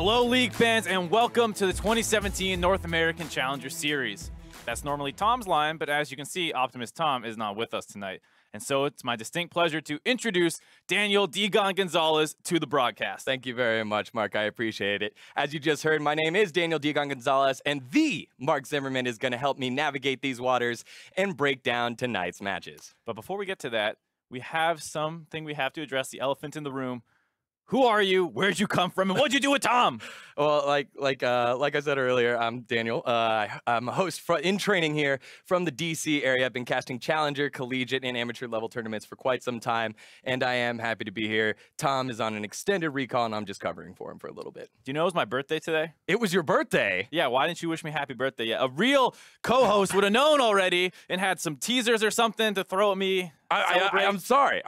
Hello, League fans, and welcome to the 2017 North American Challenger Series. That's normally Tom's line, but as you can see, Optimist Tom is not with us tonight. And so it's my distinct pleasure to introduce Daniel Digon Gonzalez to the broadcast. Thank you very much, Mark. I appreciate it. As you just heard, my name is Daniel Digon Gonzalez, and the Mark Zimmerman is going to help me navigate these waters and break down tonight's matches. But before we get to that, we have something we have to address, the elephant in the room. Who are you? Where'd you come from? And what'd you do with Tom? Well, like I said earlier, I'm Daniel. I'm a host in training here from the DC area. I've been casting Challenger, Collegiate, and Amateur level tournaments for quite some time, and I am happy to be here. Tom is on an extended recall, and I'm just covering for him for a little bit. Do you know it was my birthday today? It was your birthday? Yeah, why didn't you wish me happy birthday yet? A real co-host would have known already and had some teasers or something to throw at me. I'm sorry.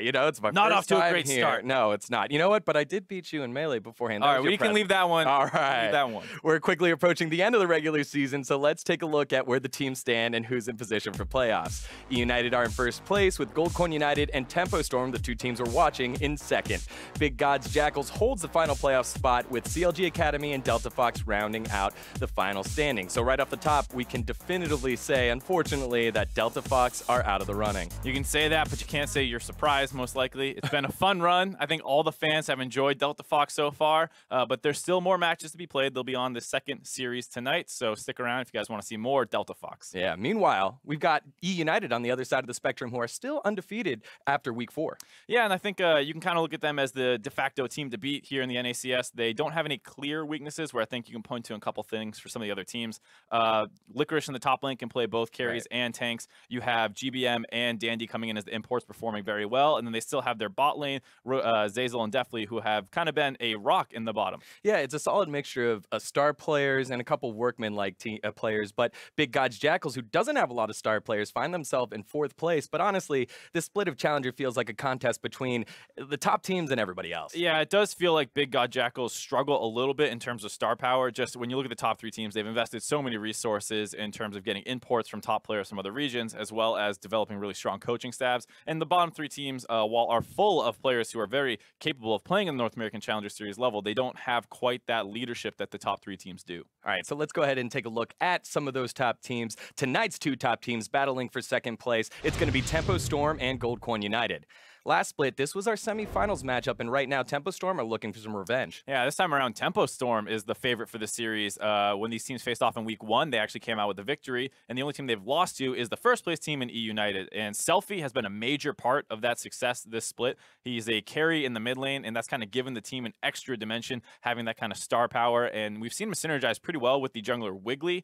You know, it's my not first off to time a great here. Start. No, it's not. You know what? But I did beat you in Melee beforehand. All right, we can leave that one. All right. Leave that one. We're quickly approaching the end of the regular season, so let's take a look at where the teams stand and who's in position for playoffs. E United are in first place with Goldcorn United and Tempo Storm, the two teams we're watching, in second. Big Gods Jackals holds the final playoff spot with CLG Academy and Delta Fox rounding out the final standing. So right off the top, we can definitively say, unfortunately, that Delta Fox are out of the running. You can say that, but you can't say you're surprised, most likely. It's been a fun run. I think all the fans have enjoyed Delta Fox so far, but there's still more matches to be played. They'll be on the second series tonight, so stick around if you guys want to see more Delta Fox. Yeah, meanwhile, we've got E United on the other side of the spectrum who are still undefeated after week 4. Yeah, and I think you can kind of look at them as the de facto team to beat here in the NACS. They don't have any clear weaknesses where I think you can point to a couple things for some of the other teams. Licorice in the top lane can play both carries and tanks. You have GBM and Dandy coming in as the imports, performing very well, and then they still have their bot lane, Zazel and Deathly, who have kind of been a rock in the bottom. Yeah, it's a solid mixture of star players and a couple workman-like players, but Big Gods Jackals, who doesn't have a lot of star players, find themselves in 4th place, but honestly, this split of Challenger feels like a contest between the top teams and everybody else. Yeah, it does feel like Big God Jackals struggle a little bit in terms of star power. Just when you look at the top 3 teams, they've invested so many resources in terms of getting imports from top players from other regions, as well as developing really strong coaching staffs. And the bottom 3 teams, while are full of players who are very capable of playing in the North American Challenger Series level, they don't have quite that leadership that the top 3 teams do. All right, so let's go ahead and take a look at some of those top teams. Tonight's 2 top teams battling for second place. It's going to be Tempo Storm and Goldcorn United. Last split, this was our semifinals matchup, and right now, Tempo Storm are looking for some revenge. Yeah, this time around, Tempo Storm is the favorite for the series. When these teams faced off in week 1, they actually came out with a victory, and the only team they've lost to is the first place team in E United. And Selfie has been a major part of that success this split. He's a carry in the mid lane, and that's kind of given the team an extra dimension, having that kind of star power. And we've seen him synergize pretty well with the jungler Wiggly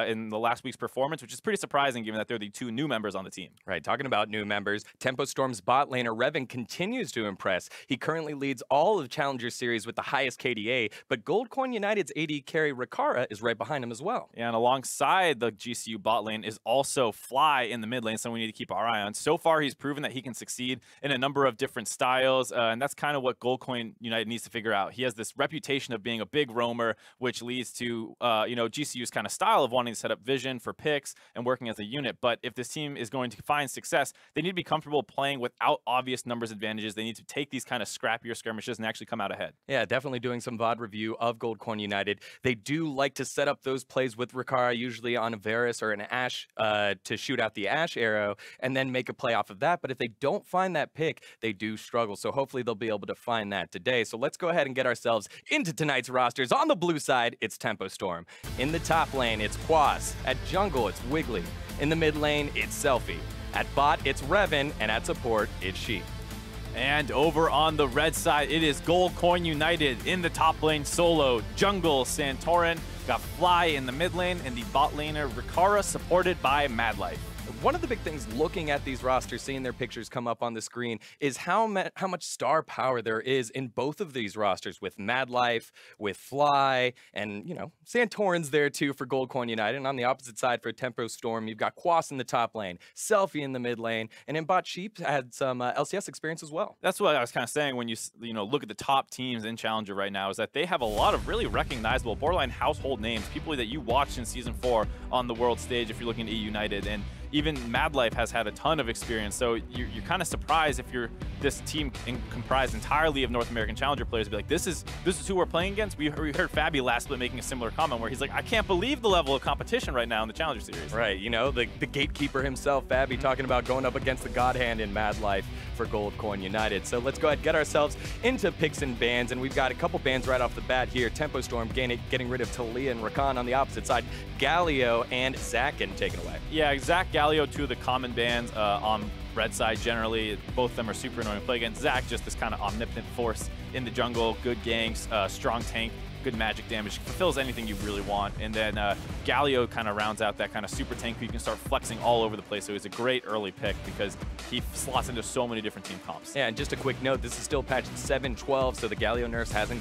in the last week's performance, which is pretty surprising given that they're the 2 new members on the team. Right, talking about new members, Tempo Storm's bot laner Revan continues to impress. He currently leads all of Challenger Series with the highest KDA, but Goldcorn United's AD carry Rikara is right behind him as well. Yeah, and alongside the GCU bot lane is also Fly in the mid lane, someone we need to keep our eye on. So far, he's proven that he can succeed in a number of different styles, and that's kind of what Goldcorn United needs to figure out. He has this reputation of being a big roamer, which leads to GCU's kind of style of wanting to set up vision for picks and working as a unit. But if this team is going to find success, they need to be comfortable playing without obvious numbers advantages. They need to take these kind of scrappier skirmishes and actually come out ahead. Yeah, definitely doing some VOD review of Goldcorn United. They do like to set up those plays with Rikara, usually on a Varus or an Ashe, to shoot out the Ashe arrow and then make a play off of that. But if they don't find that pick, they do struggle. So hopefully they'll be able to find that today. So let's go ahead and get ourselves into tonight's rosters. On the blue side, it's Tempo Storm. In the top lane, it's Quas. At jungle, it's Wiggly. In the mid lane, it's Selfie. At bot, it's Revan. And at support, it's Sheep. And over on the red side, it is Goldcorn United. In the top lane, Solo, Jungle, Santorin. Got Fly in the mid lane, and the bot laner, Rikara, supported by Madlife. One of the big things looking at these rosters, seeing their pictures come up on the screen, is how much star power there is in both of these rosters, with Madlife, with Fly, and, you know, Santorin's there too for Goldcorn United. And on the opposite side for Tempo Storm, you've got Quas in the top lane, Selfie in the mid lane, and in bot Sheep had some LCS experience as well. That's what I was kind of saying when you look at the top teams in Challenger right now, is that they have a lot of really recognizable, borderline household names, people that you watched in Season 4 on the world stage if you're looking at E United. And even Mad Life has had a ton of experience. So you're kind of surprised if you're this team comprised entirely of North American Challenger players to be like, this is who we're playing against. We heard Fabi last split making a similar comment where he's like, I can't believe the level of competition right now in the Challenger Series. Right, you know, the gatekeeper himself, Fabi, talking about going up against the God Hand in Mad Life for Gold Coin United. So let's go ahead and get ourselves into picks and bans, and we've got a couple bans right off the bat here. Tempo Storm getting rid of Talia and Rakan. On the opposite side, Galio and Zach getting taken away. Yeah, Zach, Galio, two of the common bans on red side generally. Both of them are super annoying to play against. Zach, just this kind of omnipotent force in the jungle, good ganks, strong tank, good magic damage, fulfills anything you really want. And then Galio kind of rounds out that kind of super tank who you can start flexing all over the place. So he's a great early pick because he slots into so many different team comps. Yeah, and just a quick note, this is still patched 7.12, so the Galio nerfs haven't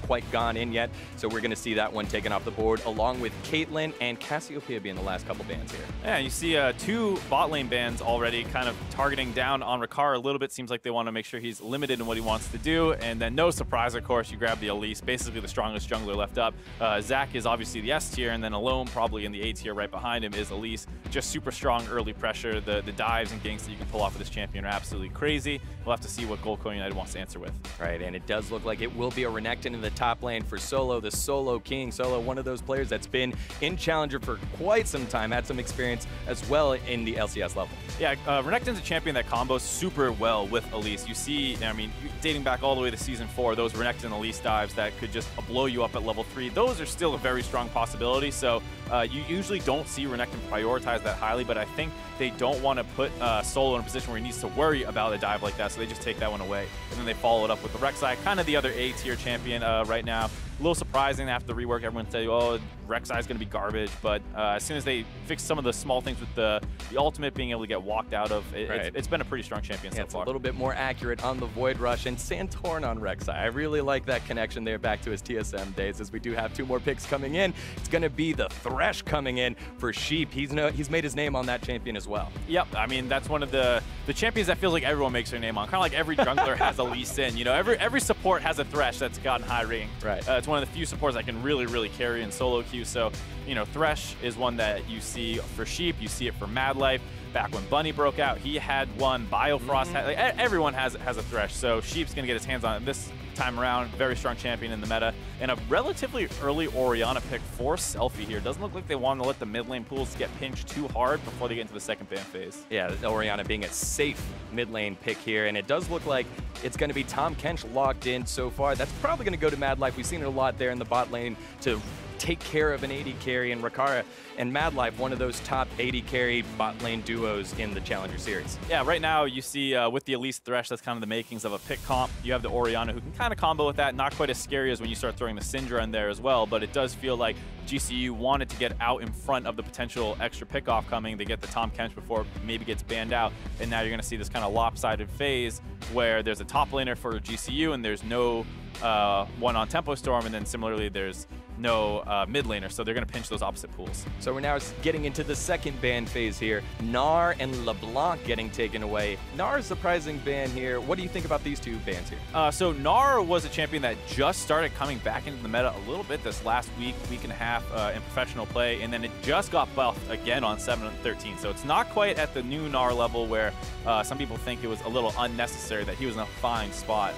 quite gone in yet. So we're going to see that one taken off the board, along with Caitlyn and Cassiopeia being the last couple bans here. Yeah, you see two bot lane bans already kind of targeting down on Ricard a little bit. Seems like they want to make sure he's limited in what he wants to do. And then no surprise, of course, you grab the Elise, basically the strongest jungler left up. Zach is obviously the S tier, and then alone, probably in the A tier right behind him, is Elise. Just super strong early pressure. The dives and ganks that you can pull off with this champion are absolutely crazy. We'll have to see what Gold Coin United wants to answer with. Right, and it does look like it will be a Renekton in the top lane for Solo, the Solo King. Solo, one of those players that's been in Challenger for quite some time, had some experience as well in the LCS level. Yeah, Renekton's a champion that combos super well with Elise. You see, I mean, dating back all the way to Season 4, those Renekton Elise dives that could just blow you up at level 3, those are still a very strong possibility. So you usually don't see Renekton prioritize that highly, but I think they don't want to put Solo in a position where he needs to worry about a dive like that, so they just take that one away. And then they follow it up with the Rek'Sai, kind of the other A-tier champion right now. A little surprising after the rework, everyone said, oh, Rek'Sai is going to be garbage, but as soon as they fix some of the small things with the ultimate being able to get walked out of, it's been a pretty strong champion so far. It's a little bit more accurate on the Void Rush, and Santorin on Rek'Sai. I really like that connection there back to his TSM days, as we do have two more picks coming in. It's going to be the Thresh coming in for Sheep. He's made his name on that champion as well. Yep, I mean, that's one of the champions that feels like everyone makes their name on. Kind of like every jungler has a Lee Sin. You know, every support has a Thresh that's gotten high ranked. Right. It's one of the few supports that can really carry in solo queue. So, you know, Thresh is one that you see for Sheep. You see it for Mad Life. Back when Bunny broke out, he had one. Biofrost had, like, everyone has a Thresh. So Sheep's gonna get his hands on it this time around. Very strong champion in the meta, and a relatively early Orianna pick for Selfie here. Doesn't look like they want to let the mid lane pools get pinched too hard before they get into the second ban phase. Yeah, Orianna being a safe mid lane pick here, and it does look like it's going to be Tom Kench locked in so far. That's probably going to go to Mad Life. We've seen it a lot there in the bot lane to take care of an AD carry, and Rakara and Mad Life, one of those top AD carry bot lane duos in the Challenger Series. Yeah, right now you see with the Elise Thresh, that's kind of the makings of a pick comp. You have the Orianna who can kind of combo with that. Not quite as scary as when you start throwing the Syndra in there as well, but it does feel like GCU wanted to get out in front of the potential extra pickoff coming. They get the Tom Kench before it maybe gets banned out, and now you're going to see this kind of lopsided phase where there's a top laner for GCU and there's no one on Tempo Storm, and then similarly there's no mid laner, so they're going to pinch those opposite pools. So we're now getting into the second ban phase here. Gnar and LeBlanc getting taken away. Gnar, surprising ban here. What do you think about these two bans here? So Gnar was a champion that just started coming back into the meta a little bit this last week and a half in professional play, and then it just got buffed again on 7/13. So it's not quite at the new Gnar level where some people think it was a little unnecessary that he was in a fine spot.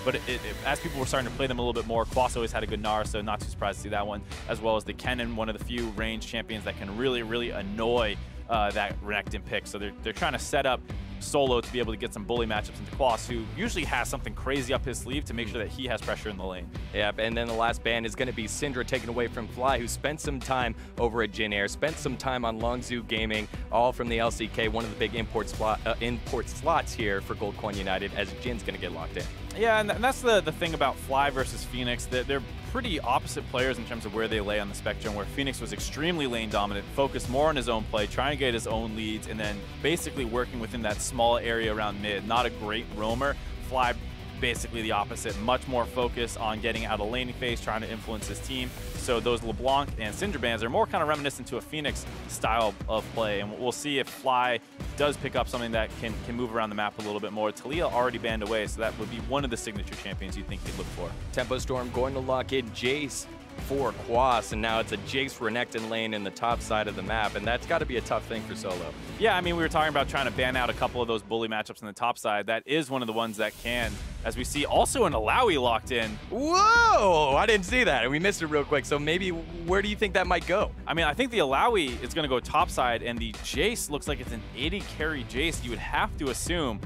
But as people were starting to play them a little bit more, Quas always had a good Gnar, so not too surprised to see that one, as well as the Kennen, one of the few range champions that can really annoy that Renekton pick. So they're trying to set up Solo to be able to get some bully matchups into Quas, who usually has something crazy up his sleeve to make sure that he has pressure in the lane. Yep, and then the last ban is going to be Syndra, taken away from Fly, who spent some time over at Jin Air, spent some time on Longzhu Gaming, all from the LCK, one of the big import slots here for Gold Coin United, as Jin's going to get locked in. Yeah, and that's the thing about Fly versus Phoenix. They're pretty opposite players in terms of where they lay on the spectrum, where Phoenix was extremely lane dominant, focused more on his own play, trying to get his own leads, and then basically working within that small area around mid. Not a great roamer. Fly basically the opposite, much more focused on getting out of laning phase, trying to influence his team. So those LeBlanc and Syndra bans are more kind of reminiscent to a Phoenix style of play, and we'll see if Fly does pick up something that can move around the map a little bit more. Talia already banned away, so that would be one of the signature champions you think they'd look for. Tempo Storm going to lock in Jace for Quas, and now it's a Jace Renekton lane in the top side of the map, and that's got to be a tough thing for Solo. Yeah, I mean, we were talking about trying to ban out a couple of those bully matchups on the top side. That is one of the ones that can, as we see also an Alawi locked in. Whoa! I didn't see that, and we missed it real quick, so maybe where do you think that might go? I mean, I think the Alawi is going to go top side, and the Jace looks like it's an 80 carry Jace. You would have to assume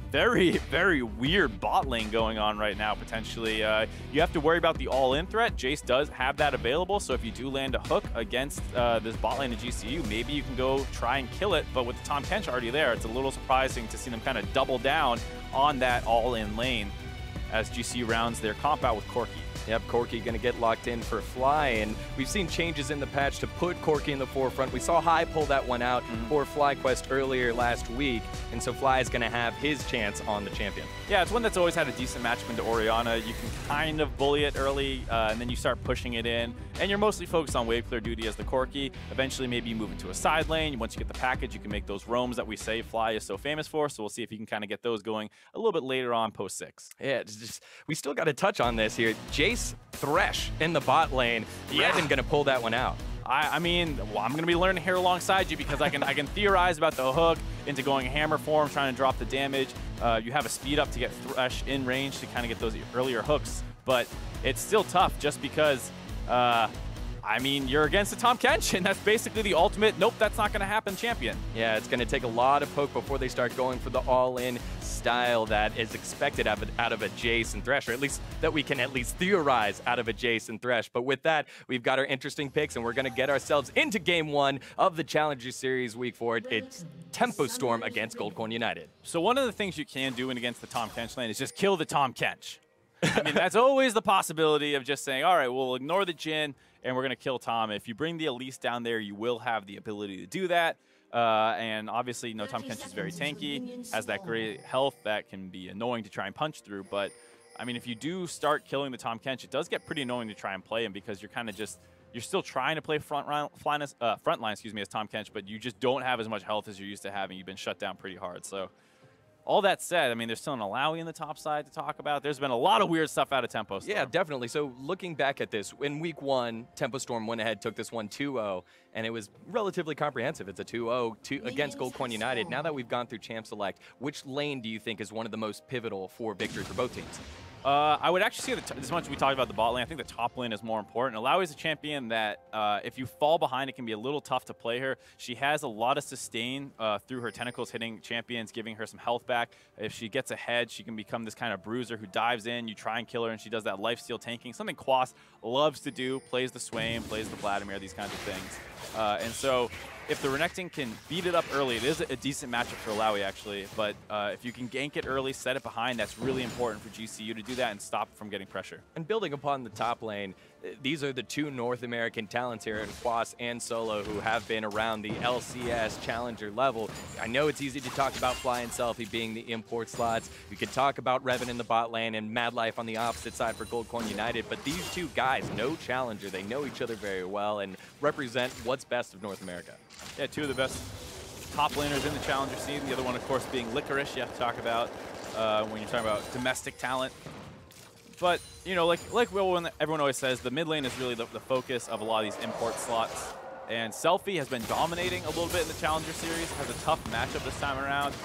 very, very weird bot lane going on right now, potentially. You have to worry about the all-in threat. Jace does have that available, so if you do land a hook against this bot lane of GCU, maybe you can go try and kill it, but with the Tahm Kench already there, it's a little surprising to see them kind of double down on that all-in lane as GCU rounds their comp out with Corki. Yep, Corki going to get locked in for Fly, and we've seen changes in the patch to put Corki in the forefront. We saw High pull that one out for FlyQuest earlier last week, and so Fly is going to have his chance on the champion. Yeah, it's one that's always had a decent matchup into Orianna. You can kind of bully it early, and then you start pushing it in, and you're mostly focused on wave clear duty as the Corki. Eventually, maybe you move into a side lane. Once you get the package, you can make those roams that we say Fly is so famous for, so we'll see if you can kind of get those going a little bit later on post 6. Yeah, it's just, we still got to touch on this here. Jace Thresh in the bot lane. Yeah. Revan going to pull that one out. I mean, well, I'm going to be learning here alongside you because I can theorize about the hook into going hammer form, trying to drop the damage. You have a speed up to get Thresh in range to kind of get those earlier hooks, but it's still tough just because, I mean, you're against the Tahm Kench, and that's basically the ultimate, nope, that's not going to happen champion. Yeah, it's going to take a lot of poke before they start going for the all-in style that is expected out of a Jace and Thresh, or at least that we can at least theorize out of a Jace and Thresh. But with that, we've got our interesting picks, and we're going to get ourselves into Game 1 of the Challenger Series Week 4. It's Tempo Storm against Goldcorn United. So one of the things you can do against the Tahm Kench lane is just kill the Tahm Kench. I mean, that's always the possibility of just saying, all right, we'll ignore the Jhin, and we're going to kill Tahm. If you bring the Elise down there, you will have the ability to do that. And obviously, Tahm Kench is very tanky, has that great health that can be annoying to try and punch through. But, I mean, if you do start killing the Tahm Kench, it does get pretty annoying to try and play him because you're kind of just, you're still trying to play frontline, as Tahm Kench, but you just don't have as much health as you're used to having. You've been shut down pretty hard. So, all that said, I mean, there's still an Alawi in the top side to talk about. There's been a lot of weird stuff out of Tempo Storm. Yeah, definitely. So looking back at this, in Week 1, Tempo Storm went ahead, took this one 2-0, and it was relatively comprehensive. It's a 2-0 against Goldcorn United. Now that we've gone through Champ Select, which lane do you think is one of the most pivotal for victory for both teams? I would actually say that as much as we talked about the bot lane, I think the top lane is more important. Alawi is a champion that if you fall behind, it can be a little tough to play her. She has a lot of sustain through her tentacles hitting champions, giving her some health back. If she gets ahead, she can become this kind of bruiser who dives in, you try and kill her, and she does that lifesteal tanking, something Quas loves to do, plays the Swain, plays the Vladimir, these kinds of things. And so if the Renekton can beat it up early, it is a decent matchup for Alawi, actually. But if you can gank it early, set it behind, that's really important for GCU to do that and stop from getting pressure. And building upon the top lane, these are the two North American talents here in Quas and Solo who have been around the LCS Challenger level. I know it's easy to talk about Fly and Selfie being the import slots. We could talk about Revan in the bot lane and Mad Life on the opposite side for Goldcorn United, but these two guys know Challenger. They know each other very well and represent what's best of North America. Yeah, two of the best top laners in the Challenger scene. The other one, of course, being Licorice, you have to talk about when you're talking about domestic talent. But, like everyone always says, the mid lane is really the focus of a lot of these import slots. And Selfie has been dominating a little bit in the Challenger Series, has a tough matchup this time around.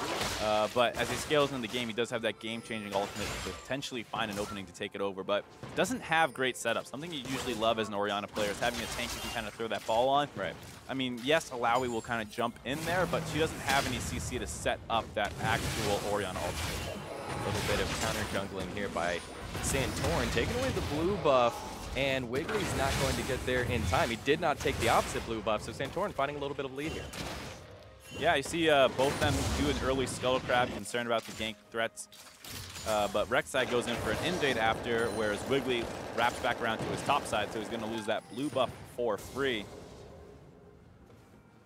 But as he scales into the game, he does have that game-changing ultimate to potentially find an opening to take it over. But doesn't have great setup. Something you usually love as an Orianna player is having a tank you can kind of throw that ball on. Right. I mean, yes, Alawi will kind of jump in there, but she doesn't have any CC to set up that actual Orianna ultimate. A little bit of counter jungling here by Santorin, taking away the blue buff, and Wiggly's not going to get there in time. He did not take the opposite blue buff, so Santorin finding a little bit of lead here. Yeah, you see both them do an early Skull Crab, concerned about the gank threats. But Rek'Sai goes in for an invade after, whereas Wiggly wraps back around to his top side, so he's going to lose that blue buff for free.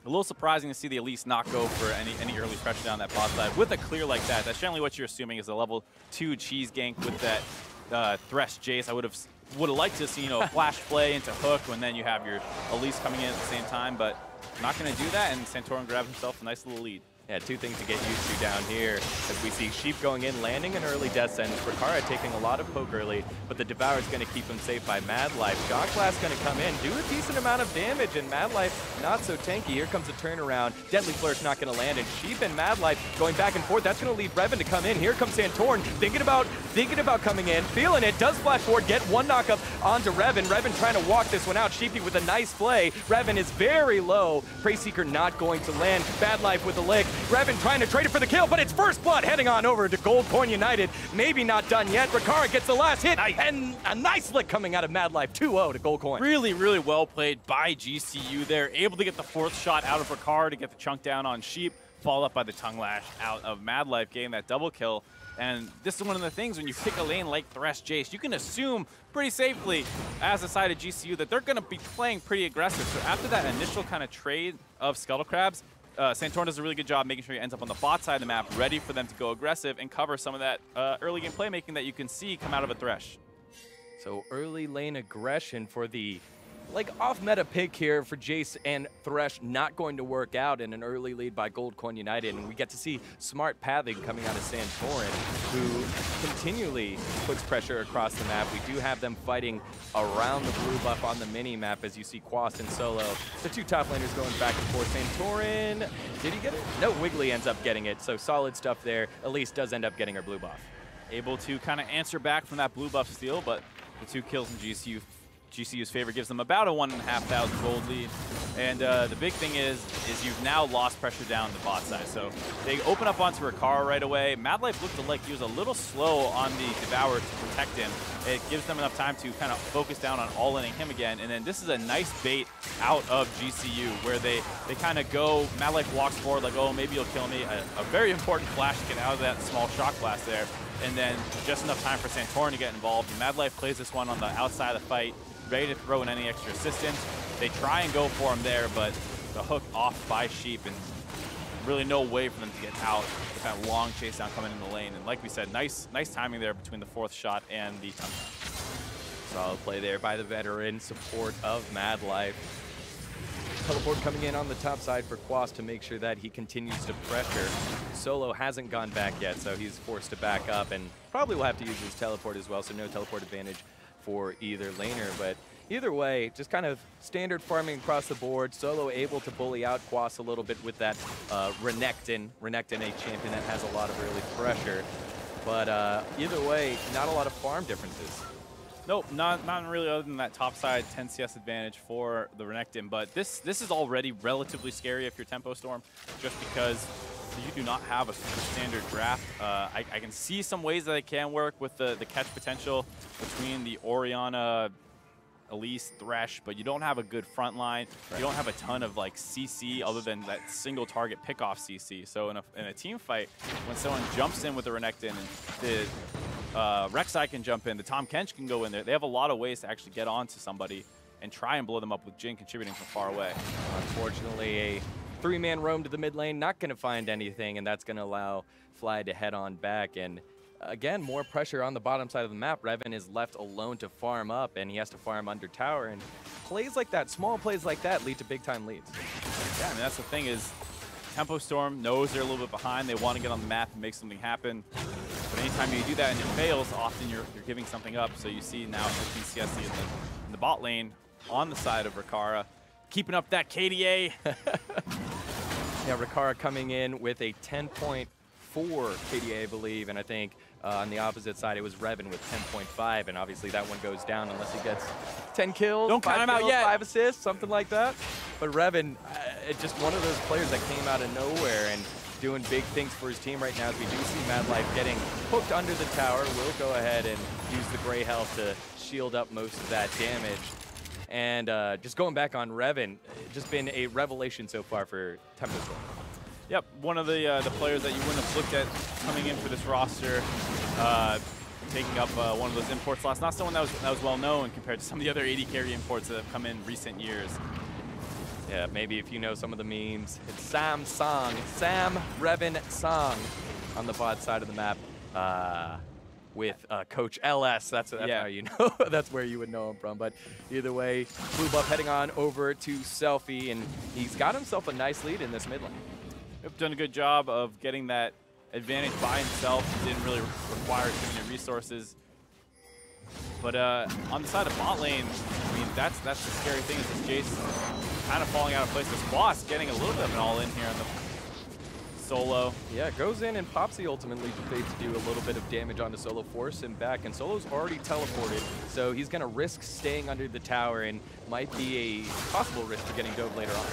A little surprising to see the Elise not go for any early pressure down that bot side with a clear like that. That's generally what you're assuming is a level 2 cheese gank with that Thresh Jace. I would have liked to see flash play into hook when then you have your Elise coming in at the same time, but not going to do that, and Santorin grabs himself a nice little lead. Yeah, two things to get used to down here. As we see Sheep going in, landing an early death sentence. Riccara taking a lot of poke early, but the Devour is going to keep him safe by Mad Life. Shock Blast going to come in, do a decent amount of damage, and Mad Life not so tanky. Here comes a turnaround. Deadly Flourish not going to land, and Sheep and Mad Life going back and forth. That's going to leave Revan to come in. Here comes Santorin, thinking about coming in, feeling it. Does flash forward, get one knockup onto Revan. Revan trying to walk this one out. Sheepy with a nice play. Revan is very low. Prey Seeker not going to land. Bad Life with a lick. Revan trying to trade it for the kill, but it's First Blood heading on over to Goldcorn United. Maybe not done yet. Riccara gets the last hit, and a nice lick coming out of Mad Life. 2-0 to Goldcorn. Really, really well played by GCU there. Able to get the fourth shot out of Riccara to get the chunk down on Sheep, followed up by the tongue lash out of Mad Life, getting that double kill. And this is one of the things when you pick a lane like Thresh Jace, you can assume pretty safely as a side of GCU that they're going to be playing pretty aggressive. So after that initial kind of trade of Scuttle Crabs, Santorin does a really good job making sure he ends up on the bot side of the map, ready for them to go aggressive and cover some of that early game playmaking that you can see come out of a Thresh. So early lane aggression for the off-meta pick here for Jace and Thresh not going to work out, in an early lead by Goldcorn United. And we get to see smart pathing coming out of Santorin, who continually puts pressure across the map. We do have them fighting around the blue buff on the mini-map, as you see Quast and Solo. The two top laners going back and forth. Santorin, did he get it? No, Wiggly ends up getting it, so solid stuff there. Elise does end up getting her blue buff. Able to kind of answer back from that blue buff steal, but the 2 kills in GCU's favor gives them about a 1,500 gold lead. And the big thing is you've now lost pressure down the bot side. So they open up onto Riccara right away. Mad Life looked like he was a little slow on the Devour to protect him. It gives them enough time to kind of focus down on all-inning him again. And then this is a nice bait out of GCU where they kind of go, Mad Life walks forward like, oh, maybe you'll kill me. A very important flash to get out of that small shock blast there. And then just enough time for Santorin to get involved. And Mad Life plays this one on the outside of the fight, ready to throw in any extra assistance. They try and go for him there, but the hook off by Sheep, and really no way for them to get out. The kind of long chase down coming in the lane. And like we said, nice timing there between the 4th shot and the tongue. Solid play there by the veteran support of Mad Life. Teleport coming in on the top side for Quast to make sure that he continues to pressure. Solo hasn't gone back yet, so he's forced to back up, and probably will have to use his teleport as well, so no teleport advantage for either laner. But either way, just kind of standard farming across the board. Solo able to bully out Quast a little bit with that Renekton. Renekton, a champion that has a lot of early pressure. But either way, not a lot of farm differences. Nope, not really, other than that top side 10 CS advantage for the Renekton. But this is already relatively scary if you're Tempo Storm, just because you do not have a standard draft. I can see some ways that it can work with the catch potential between the Orianna, Elise, Thresh, but you don't have a good front line. Right. You don't have a ton of CC other than that single target pick-off CC. So in a team fight, when someone jumps in with the Renekton, and the Rek'Sai can jump in, the Tahm Kench can go in there, they have a lot of ways to actually get onto somebody and try and blow them up with Jhin contributing from far away. Unfortunately, a 3-man roam to the mid lane, not going to find anything, and that's going to allow Fly to head on back. And again, more pressure on the bottom side of the map. Revan is left alone to farm up, and he has to farm under tower. And plays like that, small plays like that, lead to big-time leads. Yeah, I mean, that's the thing is, Tempo Storm knows they're a little bit behind. They want to get on the map and make something happen. But anytime you do that and it fails, often you're giving something up. So you see now 15 CSC in the bot lane on the side of Riccara, keeping up that KDA. Yeah, Riccara coming in with a 10.4 KDA, I believe, and I think on the opposite side it was Revan with 10.5, and obviously that one goes down unless he gets 10 kills, don't count him out yet, 5 assists, something like that. But Revan, just one of those players that came out of nowhere and doing big things for his team right now. As we do see Mad Life getting hooked under the tower, will go ahead and use the Grey Health to shield up most of that damage. And just going back on Revan, just been a revelation so far for Tempo Storm. Yep, one of the players that you wouldn't have looked at coming in for this roster, taking up one of those import slots. Not someone that was well known compared to some of the other AD carry imports that have come in recent years. Yeah, maybe if you know some of the memes, it's Sam Song, Sam Revan Song on the bot side of the map with Coach LS. That's yeah. how you know. That's where you would know him from. But either way, blue buff heading on over to Selfie, and he's got himself a nice lead in this mid lane. Yep, done a good job of getting that advantage by himself. Didn't really require too many resources. But on the side of bot lane, I mean, that's the scary thing is this Jace kind of falling out of place. This boss getting a little bit of an all-in here on the Solo. Yeah, goes in and pops the ultimate leap of faith to do a little bit of damage onto Solo, force him back, and Solo's already teleported, so he's going to risk staying under the tower and might be a possible risk for getting dove later on.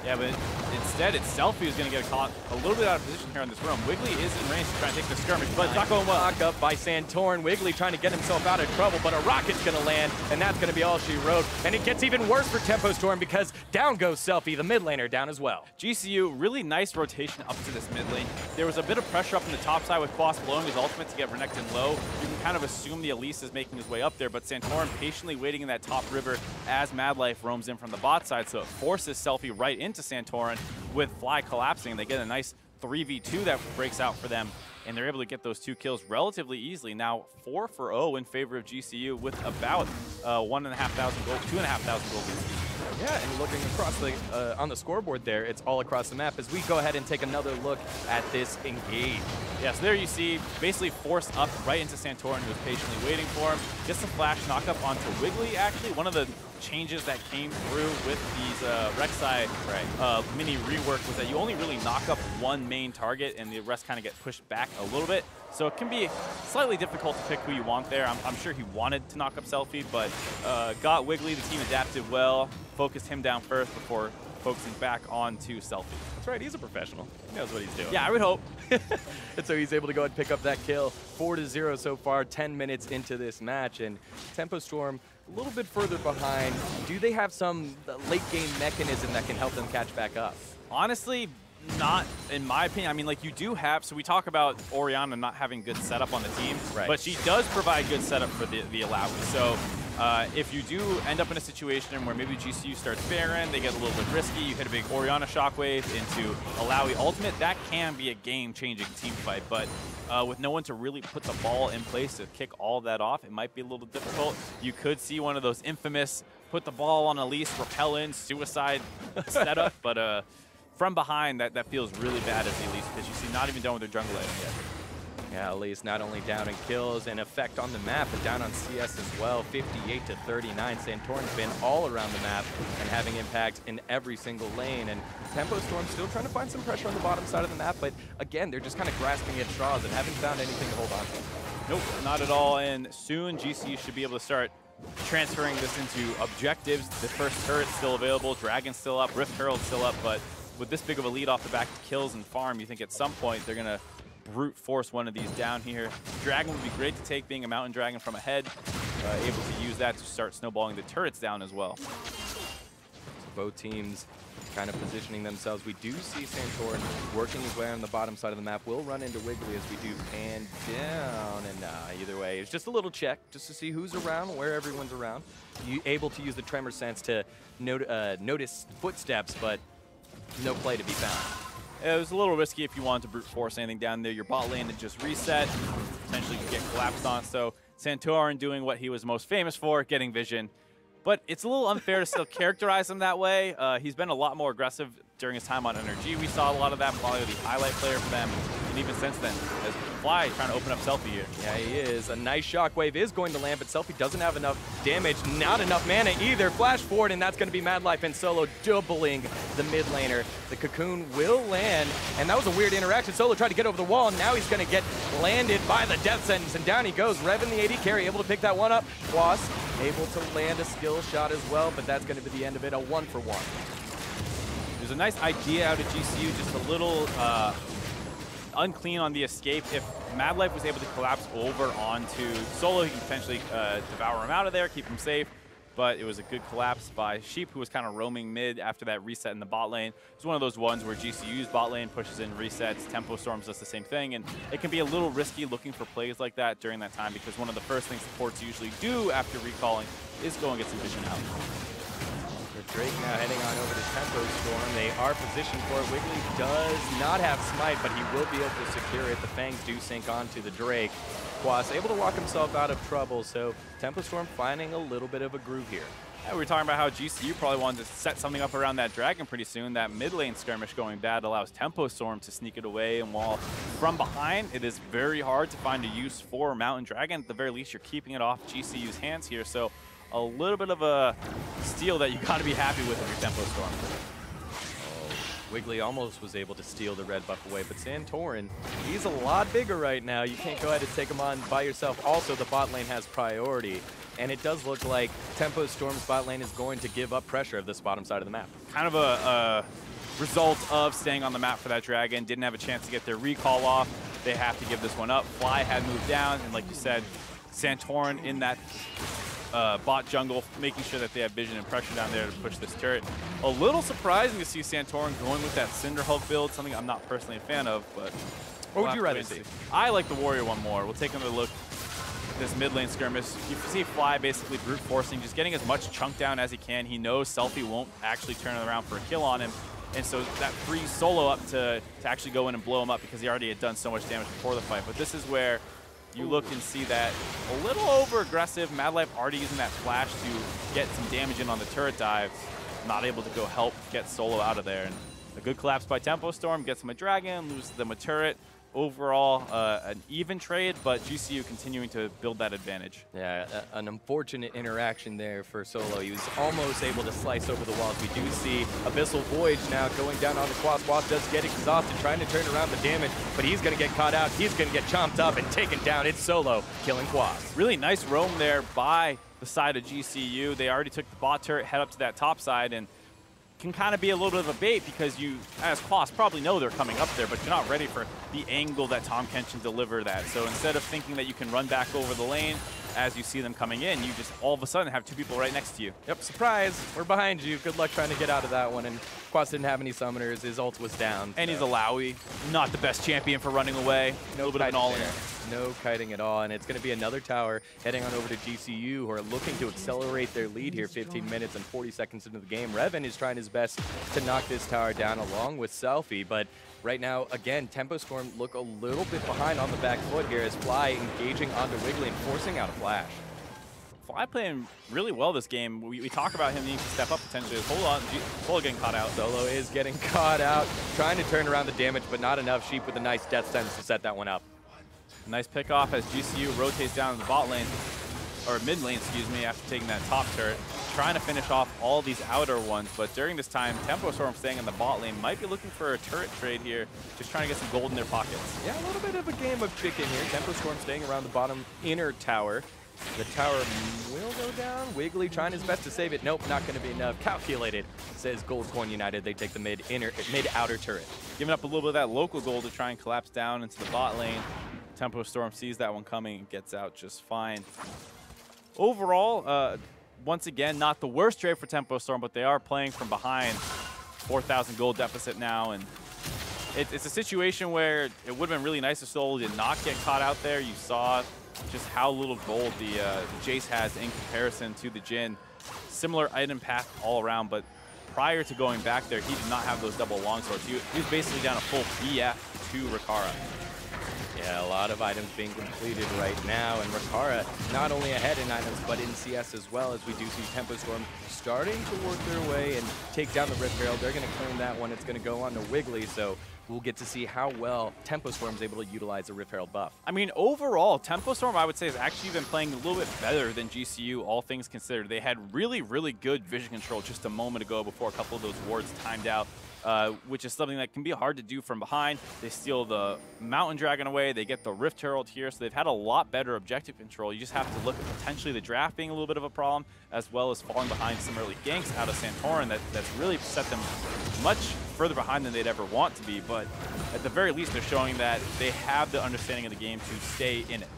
Yeah, but instead, it's Selfie who's going to get caught a little bit out of position here in this room. Wiggly is in range to try and take the skirmish, but it's not going well. Knock up by Santorin. Wiggly trying to get himself out of trouble, but a rocket's going to land, and that's going to be all she wrote. And it gets even worse for Tempo Storm because down goes Selfie, the mid laner, down as well. GCU, really nice rotation up to this mid lane. There was a bit of pressure up in the top side with Quas blowing his ultimate to get Renekton low. You can kind of assume the Elise is making his way up there, but Santorin patiently waiting in that top river as Mad Life roams in from the bot side, so it forces Selfie right into Santorin. With Fly collapsing, they get a nice 3v2 that breaks out for them, and they're able to get those 2 kills relatively easily. Now 4-0 in favor of GCU with about 1,500 gold, 2,500 gold. Yeah, and looking across the on the scoreboard there, it's all across the map as we go ahead and take another look at this engage. Yeah, so there you see, basically forced up right into Santorin, who was patiently waiting for him. Gets the flash knock up onto Wiggly, actually. One of the changes that came through with these Rek'Sai mini rework was that you only really knock up one main target and the rest kind of get pushed back a little bit. So it can be slightly difficult to pick who you want there. I'm sure he wanted to knock up Selfie, but got Wiggly. The team adapted well, focused him down first before focusing back onto Selfie. That's right, he's a professional. He knows what he's doing. Yeah, I would hope. And so he's able to go ahead and pick up that kill. 4-0 so far, 10 minutes into this match, and Tempo Storm a little bit further behind. Do they have some late game mechanism that can help them catch back up? Honestly, not in my opinion. I mean, like, you do have, so we talk about Orianna not having good setup on the team, but she does provide good setup for the Alawi. So if you do end up in a situation where maybe GCU starts Baron, they get a little bit risky, you hit a big Orianna shockwave into Alawi ultimate, that can be a game-changing team fight. But with no one to really put the ball in place to kick all of that off, it might be a little difficult. You could see one of those infamous put the ball on Elise, repel in, suicide setup, but from behind, that feels really bad as the Elise, because you see not even done with their jungle item yet. Yeah, Elise not only down in kills and effect on the map, but down on CS as well. 58-39. Santorin's been all around the map and having impact in every single lane. And Tempo Storm still trying to find some pressure on the bottom side of the map, but again, they're just kind of grasping at straws and haven't found anything to hold on to. Nope, not at all. And soon GCU should be able to start transferring this into objectives. The first turret's still available, Dragon's still up, Rift Herald's still up, but with this big of a lead off the back of kills and farm, you think at some point they're going to brute force one of these down here. Dragon would be great to take, being a mountain dragon from ahead, able to use that to start snowballing the turrets down as well. So both teams kind of positioning themselves. We do see Santorin working his way on the bottom side of the map. We'll run into Wiggly as we do pan down, and either way, it's just a little check just to see who's around, where everyone's around. You able to use the tremor sense to notice footsteps, but no play to be found. It was a little risky if you wanted to brute force anything down there. Your bot lane had just reset, potentially could get collapsed on. So Santorin doing what he was most famous for, getting vision. But it's a little unfair to still characterize him that way. He's been a lot more aggressive during his time on NRG. We saw a lot of that, probably the highlight player for them. And even since then, as Fly trying to open up Selfie here. Yeah, he is. A nice shockwave is going to land, but Selfie doesn't have enough damage. Not enough mana either. Flash forward, and that's going to be Mad Life and Solo doubling the mid laner. The cocoon will land, and that was a weird interaction. Solo tried to get over the wall, and now he's going to get landed by the death sentence, and down he goes. Revan, the AD carry, able to pick that one up. Quas able to land a skill shot as well, but that's going to be the end of it, a 1-for-1. There's a nice idea out of GCU, just a little unclean on the escape. If Mad Life was able to collapse over onto Solo, he can potentially devour him out of there, keep him safe. But it was a good collapse by Sheep, who was kind of roaming mid after that reset in the bot lane. It's one of those ones where GCU's bot lane pushes in resets, Tempo Storms does the same thing, and it can be a little risky looking for plays like that during that time, because one of the first things supports usually do after recalling is go and get some vision out. Drake now heading on over to Tempo Storm. They are positioned for it. Wiggly does not have Smite, but he will be able to secure it. The Fangs do sink onto the Drake. Quas able to walk himself out of trouble, so Tempo Storm finding a little bit of a groove here. Yeah, we were talking about how GCU probably wanted to set something up around that dragon pretty soon. That mid lane skirmish going bad allows Tempo Storm to sneak it away, and while from behind, it is very hard to find a use for Mountain Dragon. At the very least, you're keeping it off GCU's hands here, so a little bit of a steal that you got to be happy with your Tempo Storm. Wiggly almost was able to steal the red buff away, but Santorin, he's a lot bigger right now. You can't go ahead and take him on by yourself. Also, the bot lane has priority, and it does look like Tempo Storm's bot lane is going to give up pressure of this bottom side of the map. Kind of a result of staying on the map for that dragon. Didn't have a chance to get their recall off. They have to give this one up. Fly had moved down, and like you said, Santorin in that bot jungle, making sure that they have vision and pressure down there to push this turret. A little surprising to see Santorin going with that Cinder Hulk build, something I'm not personally a fan of, but what would you rather see? I like the Warrior one more. We'll take another look at this mid lane skirmish. You can see Fly basically brute forcing, just getting as much chunk down as he can. He knows Selfie won't actually turn it around for a kill on him, and so that frees Solo up to actually go in and blow him up because he already had done so much damage before the fight. But this is where you look and see that a little over-aggressive. Mad Life already using that flash to get some damage in on the turret dive. Not able to go help get Solo out of there. And a good collapse by Tempo Storm, gets him a dragon, loses them a turret. Overall, an even trade, but GCU continuing to build that advantage. Yeah, an unfortunate interaction there for Solo. He was almost able to slice over the walls. We do see Abyssal Voyage now going down on the Quas. Quas does get exhausted, trying to turn around the damage, but he's going to get caught out. He's going to get chomped up and taken down. It's Solo killing Quas. Really nice roam there by the side of GCU. They already took the bot turret, head up to that top side, and can kind of be a little bit of a bait because you, as Quas, probably know they're coming up there, but you're not ready for the angle that Tahm Kench can deliver that. So instead of thinking that you can run back over the lane as you see them coming in, you just all of a sudden have two people right next to you. Yep, surprise, we're behind you. Good luck trying to get out of that one. And Quas didn't have any summoners. His ult was down. And he's a Lowy, not the best champion for running away. A little bit of an all-in. No kiting at all, and it's going to be another tower heading on over to GCU, who are looking to accelerate their lead here 15 minutes and 40 seconds into the game. Revan is trying his best to knock this tower down along with Selfie, but right now, again, Tempo Storm look a little bit behind on the back foot here as Fly engaging onto Wiggly and forcing out a flash. Fly playing really well this game. We talk about him needing to step up potentially. Hold on, Solo getting caught out. Solo is getting caught out, trying to turn around the damage, but not enough. Sheep with a nice death sentence to set that one up. Nice pick off as GCU rotates down in the bot lane, or mid lane, excuse me, after taking that top turret. Trying to finish off all these outer ones, but during this time, Tempo Storm staying in the bot lane might be looking for a turret trade here, just trying to get some gold in their pockets. Yeah, a little bit of a game of chicken here. Tempo Storm staying around the bottom inner tower. The tower will go down. Wiggly trying his best to save it. Nope, not going to be enough. Calculated, says Goldcoin United. They take the mid-outer turret. Giving up a little bit of that local gold to try and collapse down into the bot lane. Tempo Storm sees that one coming and gets out just fine. Overall, once again, not the worst trade for Tempo Storm, but they are playing from behind. 4,000 gold deficit now, and it's a situation where it would have been really nice if Solo did not get caught out there. You saw just how little gold the Jace has in comparison to the Jhin. Similar item path all around, but prior to going back there, he did not have those double longswords. He was basically down a full BF to Rikara. Yeah, a lot of items being completed right now, and Rikara not only ahead in items, but in CS as well, as we do see Tempo Storm starting to work their way and take down the Rift Herald. They're going to claim that one. It's going to go on to Wiggly, so we'll get to see how well Tempo Storm is able to utilize the Rift Herald buff. I mean, overall, Tempo Storm, I would say, has actually been playing a little bit better than GCU, all things considered. They had really, really good vision control just a moment ago before a couple of those wards timed out. Which is something that can be hard to do from behind. They steal the Mountain Dragon away. They get the Rift Herald here, so they've had a lot better objective control. You just have to look at potentially the draft being a little bit of a problem, as well as falling behind some early ganks out of Santorin that's really set them much further behind than they'd ever want to be. But at the very least, they're showing that they have the understanding of the game to stay in it.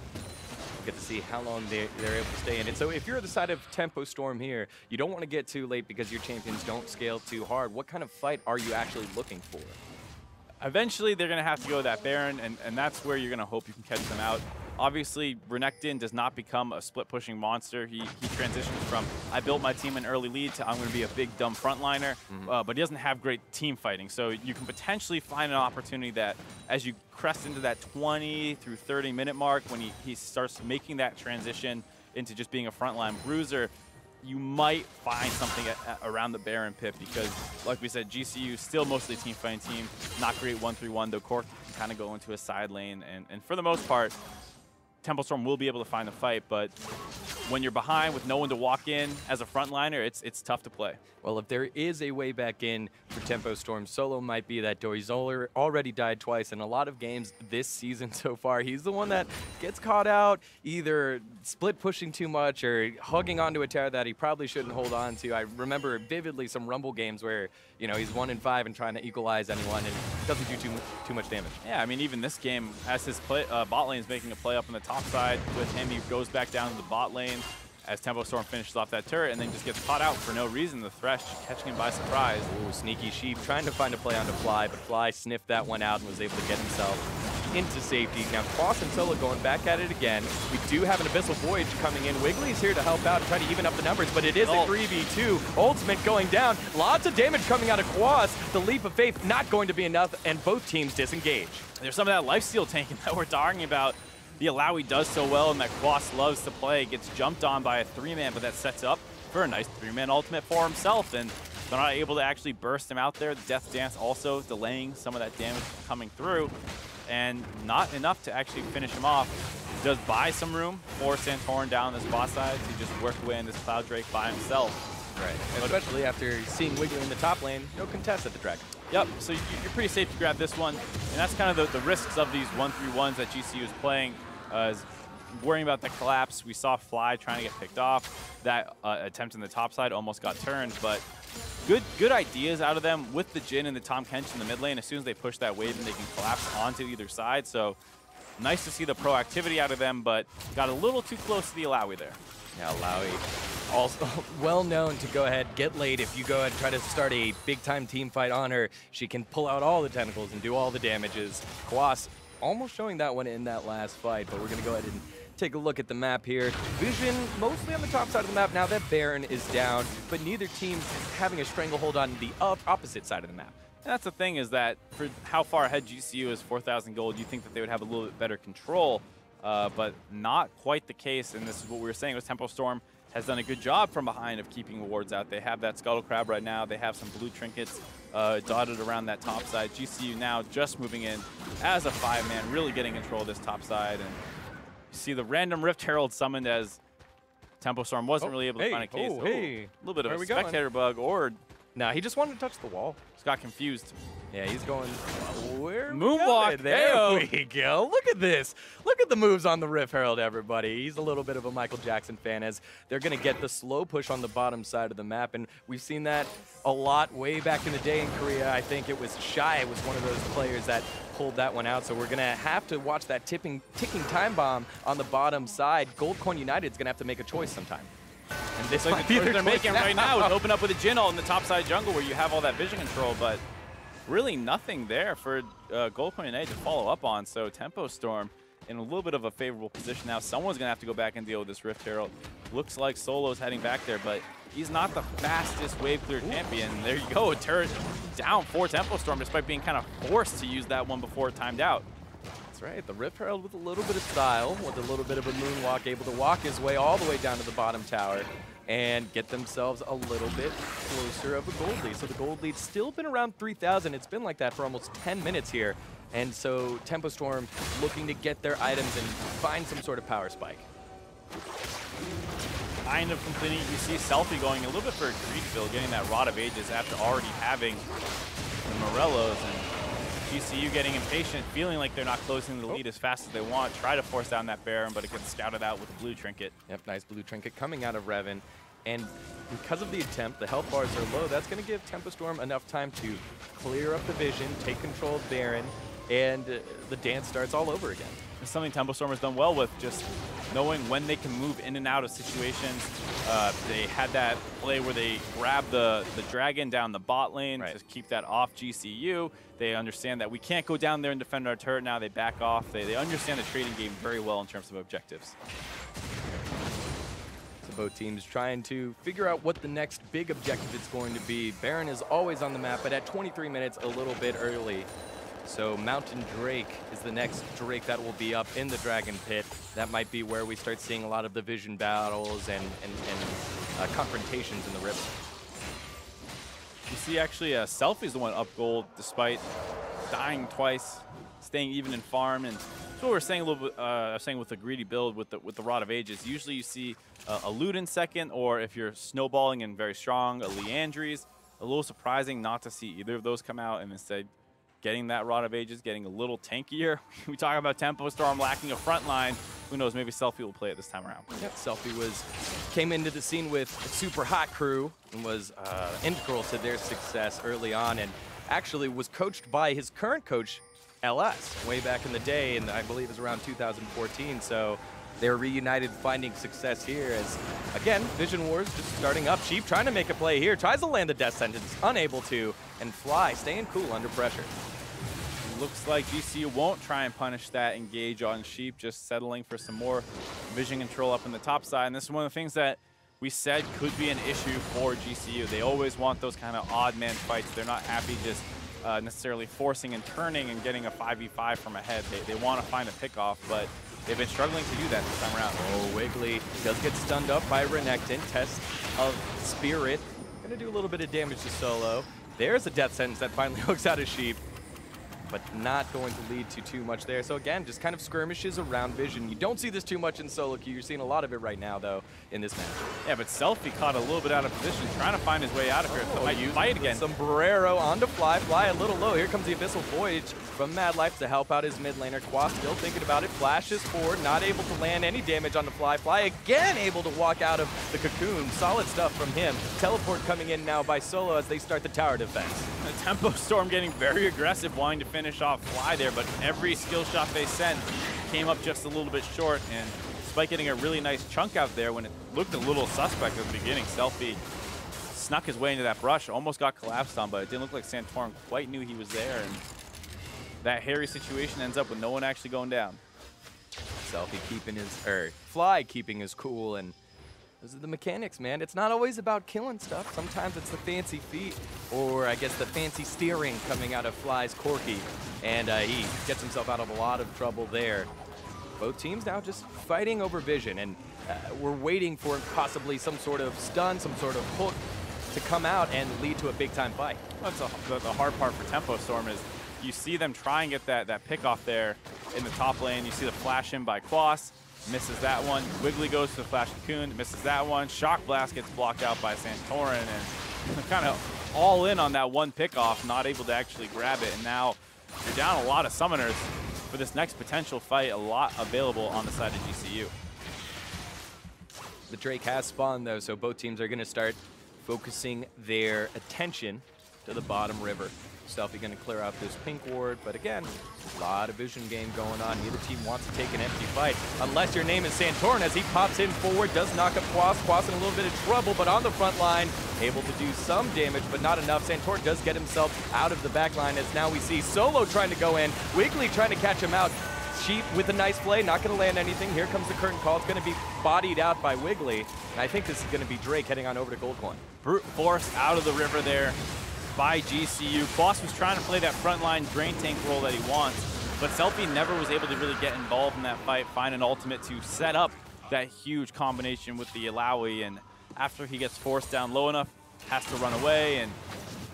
Get to see how long they're able to stay in it. So if you're the side of Tempo Storm here, you don't want to get too late because your champions don't scale too hard. What kind of fight are you actually looking for? Eventually, they're going to have to go that Baron, and that's where you're going to hope you can catch them out. Obviously, Renekton does not become a split-pushing monster. He transitions from, I built my team an early lead, to I'm going to be a big, dumb frontliner, but he doesn't have great team fighting. So you can potentially find an opportunity that as you crest into that 20 through 30-minute mark, when he starts making that transition into just being a frontline bruiser, you might find something around the Baron pit because, like we said, GCU still mostly team fighting team, not great 1-3-1, though Cork can kind of go into a side lane, and for the most part, Tempo Storm will be able to find the fight, but when you're behind with no one to walk in as a frontliner, it's tough to play. Well, if there is a way back in for Tempo Storm, Solo might be that door. He's already died twice in a lot of games this season so far. He's the one that gets caught out, either split pushing too much or hugging onto a tower that he probably shouldn't hold on to. I remember vividly some Rumble games where, you know, he's 1-5 and trying to equalize anyone and doesn't do too much damage. Yeah, I mean, even this game, as his bot lane is making a play up on the top side with him, he goes back down to the bot lane as Tempo Storm finishes off that turret and then just gets caught out for no reason. The Thresh catching him by surprise. Ooh, sneaky Sheep trying to find a play onto Fly, but Fly sniffed that one out and was able to get himself into safety. Now Quas and Solo going back at it again. We do have an Abyssal Voyage coming in. Wiggly's here to help out and try to even up the numbers, but it is a 3v2. Ultimate going down. Lots of damage coming out of Quas. The Leap of Faith not going to be enough, and both teams disengage. There's some of that lifesteal tanking that we're talking about. The Alawi does so well and that Quas loves to play. Gets jumped on by a 3-man, but that sets up for a nice 3-man ultimate for himself, and they're not able to actually burst him out there. The Death Dance also delaying some of that damage coming through, and not enough to actually finish him off. Does buy some room for Santorin down this bot side to just work away in this Cloud Drake by himself. Right, especially after seeing Wiggly in the top lane, no contest at the Dragon. Yep, so you're pretty safe to grab this one, and that's kind of the risks of these 1-3-1s that GCU is playing. Is worrying about the collapse. We saw Fly trying to get picked off. That attempt in the top side almost got turned, but good ideas out of them with the Jhin and the Tahm Kench in the mid lane. As soon as they push that wave and they can collapse onto either side, so nice to see the proactivity out of them, but got a little too close to the Alawi there. Yeah, Alawi also well known to go ahead, get late. If you go ahead and try to start a big-time team fight on her, she can pull out all the tentacles and do all the damages. Quas almost showing that one in that last fight, but we're going to go ahead and take a look at the map here. Vision mostly on the top side of the map now that Baron is down, but neither team's having a stranglehold on the opposite side of the map. And that's the thing, is that for how far ahead GCU is 4,000 gold, you think that they would have a little bit better control, but not quite the case. And this is what we were saying with Tempo Storm has done a good job from behind of keeping wards out. They have that Scuttle Crab right now. They have some blue trinkets dotted around that top side. GCU now just moving in as a 5-man, really getting control of this top side. And you see the random Rift Herald summoned as Tempo Storm wasn't really able to find a case. Hey. A little bit of a spectator bug, or nah, he just wanted to touch the wall. Just got confused. Yeah, he's going, where moonwalk. There we go. Look at this. Look at the moves on the Rift Herald, everybody. He's a little bit of a Michael Jackson fan, as they're going to get the slow push on the bottom side of the map, and we've seen that a lot way back in the day in Korea. I think it was Shai was one of those players that pulled that one out, so we're going to have to watch that ticking time bomb on the bottom side. Goldcoin United's going to have to make a choice sometime. And this like the choice they're making right now is open up with a Jhin ult in the top side jungle where you have all that vision control, but really nothing there for Goldcoin United to follow up on. So Tempo Storm in a little bit of a favorable position now. Someone's going to have to go back and deal with this Rift Herald. Looks like Solo's heading back there, but he's not the fastest wave clear champion. There you go, a turret down for Tempo Storm despite being kind of forced to use that one before it timed out. That's right, the Rift Herald with a little bit of style, with a little bit of a moonwalk, able to walk his way all the way down to the bottom tower and get themselves a little bit closer of a gold lead. So the gold lead's still been around 3,000. It's been like that for almost 10 minutes here. And so Tempo Storm looking to get their items and find some sort of power spike. Kind of completing, you see Selfie going a little bit for a greed fill, getting that Rod of Ages after already having the Morellos, and GCU getting impatient, feeling like they're not closing the lead as fast as they want. Try to force down that Baron, but it gets scouted out with a blue trinket. Yep, nice blue trinket coming out of Revan. And because of the attempt, the health bars are low. That's going to give Tempo Storm enough time to clear up the vision, take control of Baron, and the dance starts all over again. It's something Tempo Storm has done well with, just knowing when they can move in and out of situations. They had that play where they grab the dragon down the bot lane, just keep that off GCU. They understand that we can't go down there and defend our turret now. They back off. They understand the trading game very well in terms of objectives. So both teams trying to figure out what the next big objective is going to be. Baron is always on the map, but at 23 minutes, a little bit early. So Mountain Drake is the next Drake that will be up in the Dragon Pit. That might be where we start seeing a lot of the vision battles and confrontations in the river. You see, actually, Selfie's the one up gold despite dying twice, staying even in farm, and that's what we're saying a little bit. Saying with the greedy build with the Rod of Ages. Usually, you see a Lute in second, or if you're snowballing and very strong, a Leandries. A little surprising not to see either of those come out, and instead getting that Rod of Ages, getting a little tankier. We talk about Tempo Storm lacking a front line. Who knows? Maybe Selfie will play it this time around. Yep, Selfie came into the scene with a super hot crew and was integral to their success early on, and actually was coached by his current coach, LS, way back in the day, and I believe it was around 2014. So they're reunited, finding success here as, again, Vision Wars just starting up. Sheep trying to make a play here, tries to land the death sentence, unable to, and Fly staying cool under pressure. Looks like GCU won't try and punish that engage on Sheep, just settling for some more vision control up in the top side. And this is one of the things that we said could be an issue for GCU. They always want those kind of odd man fights. They're not happy just necessarily forcing and turning and getting a 5v5 from ahead. They want to find a pickoff, but they've been struggling to do that this time around. Oh, Wiggly does get stunned up by Renekton. Test of Spirit. Gonna do a little bit of damage to Solo. There's a death sentence that finally hooks out a Sheep, but not going to lead to too much there. So again, just kind of skirmishes around Vision. You don't see this too much in solo queue. You're seeing a lot of it right now, though, in this match. Yeah, but Selfie caught a little bit out of position, trying to find his way out of here. So might fight again. Sombrero onto Fly. Fly a little low. Here comes the Abyssal Voyage from Mad Life to help out his mid laner. Qua still thinking about it. Flashes forward, not able to land any damage on the Fly. Fly again able to walk out of the cocoon. Solid stuff from him. Teleport coming in now by Solo as they start the tower defense. The Tempo Storm getting very aggressive, wanting to finish off Fly there, but every skill shot they sent came up just a little bit short, and despite getting a really nice chunk out there when it looked a little suspect at the beginning, Selfie snuck his way into that brush, almost got collapsed on, but it didn't look like Santorin quite knew he was there, and that hairy situation ends up with no one actually going down. Selfie keeping his, Fly keeping his cool, and those are the mechanics, man. It's not always about killing stuff. Sometimes it's the fancy feet, or I guess the fancy steering coming out of Fly's Corky, and he gets himself out of a lot of trouble there. Both teams now just fighting over vision, and we're waiting for possibly some sort of stun, some sort of hook to come out and lead to a big-time fight. That's the hard part for Tempo Storm is you see them try and get that pick off there in the top lane. You see the flash in by Quas. Misses that one. Wiggly goes to the Flash Cocoon, misses that one. Shock Blast gets blocked out by Santorin, and kind of all in on that one pickoff, not able to actually grab it. And now you're down a lot of summoners for this next potential fight, a lot available on the side of GCU. The Drake has spawned, though, so both teams are going to start focusing their attention to the bottom river. Selfie going to clear out this pink ward, but again, a lot of vision game going on. Neither team wants to take an empty fight, unless your name is Santorin, as he pops in forward, does knock up Quas. Quas in a little bit of trouble, but on the front line, able to do some damage, but not enough. Santorin does get himself out of the back line, as now we see Solo trying to go in, Wiggly trying to catch him out. Sheep with a nice play, not going to land anything. Here comes the curtain call. It's going to be bodied out by Wiggly, and I think this is going to be Drake heading on over to Gold Coin. Brute force out of the river there by GCU. Quas was trying to play that frontline drain tank role that he wants, but Selfie never was able to really get involved in that fight, find an ultimate to set up that huge combination with the Alawi, and after he gets forced down low enough, has to run away, and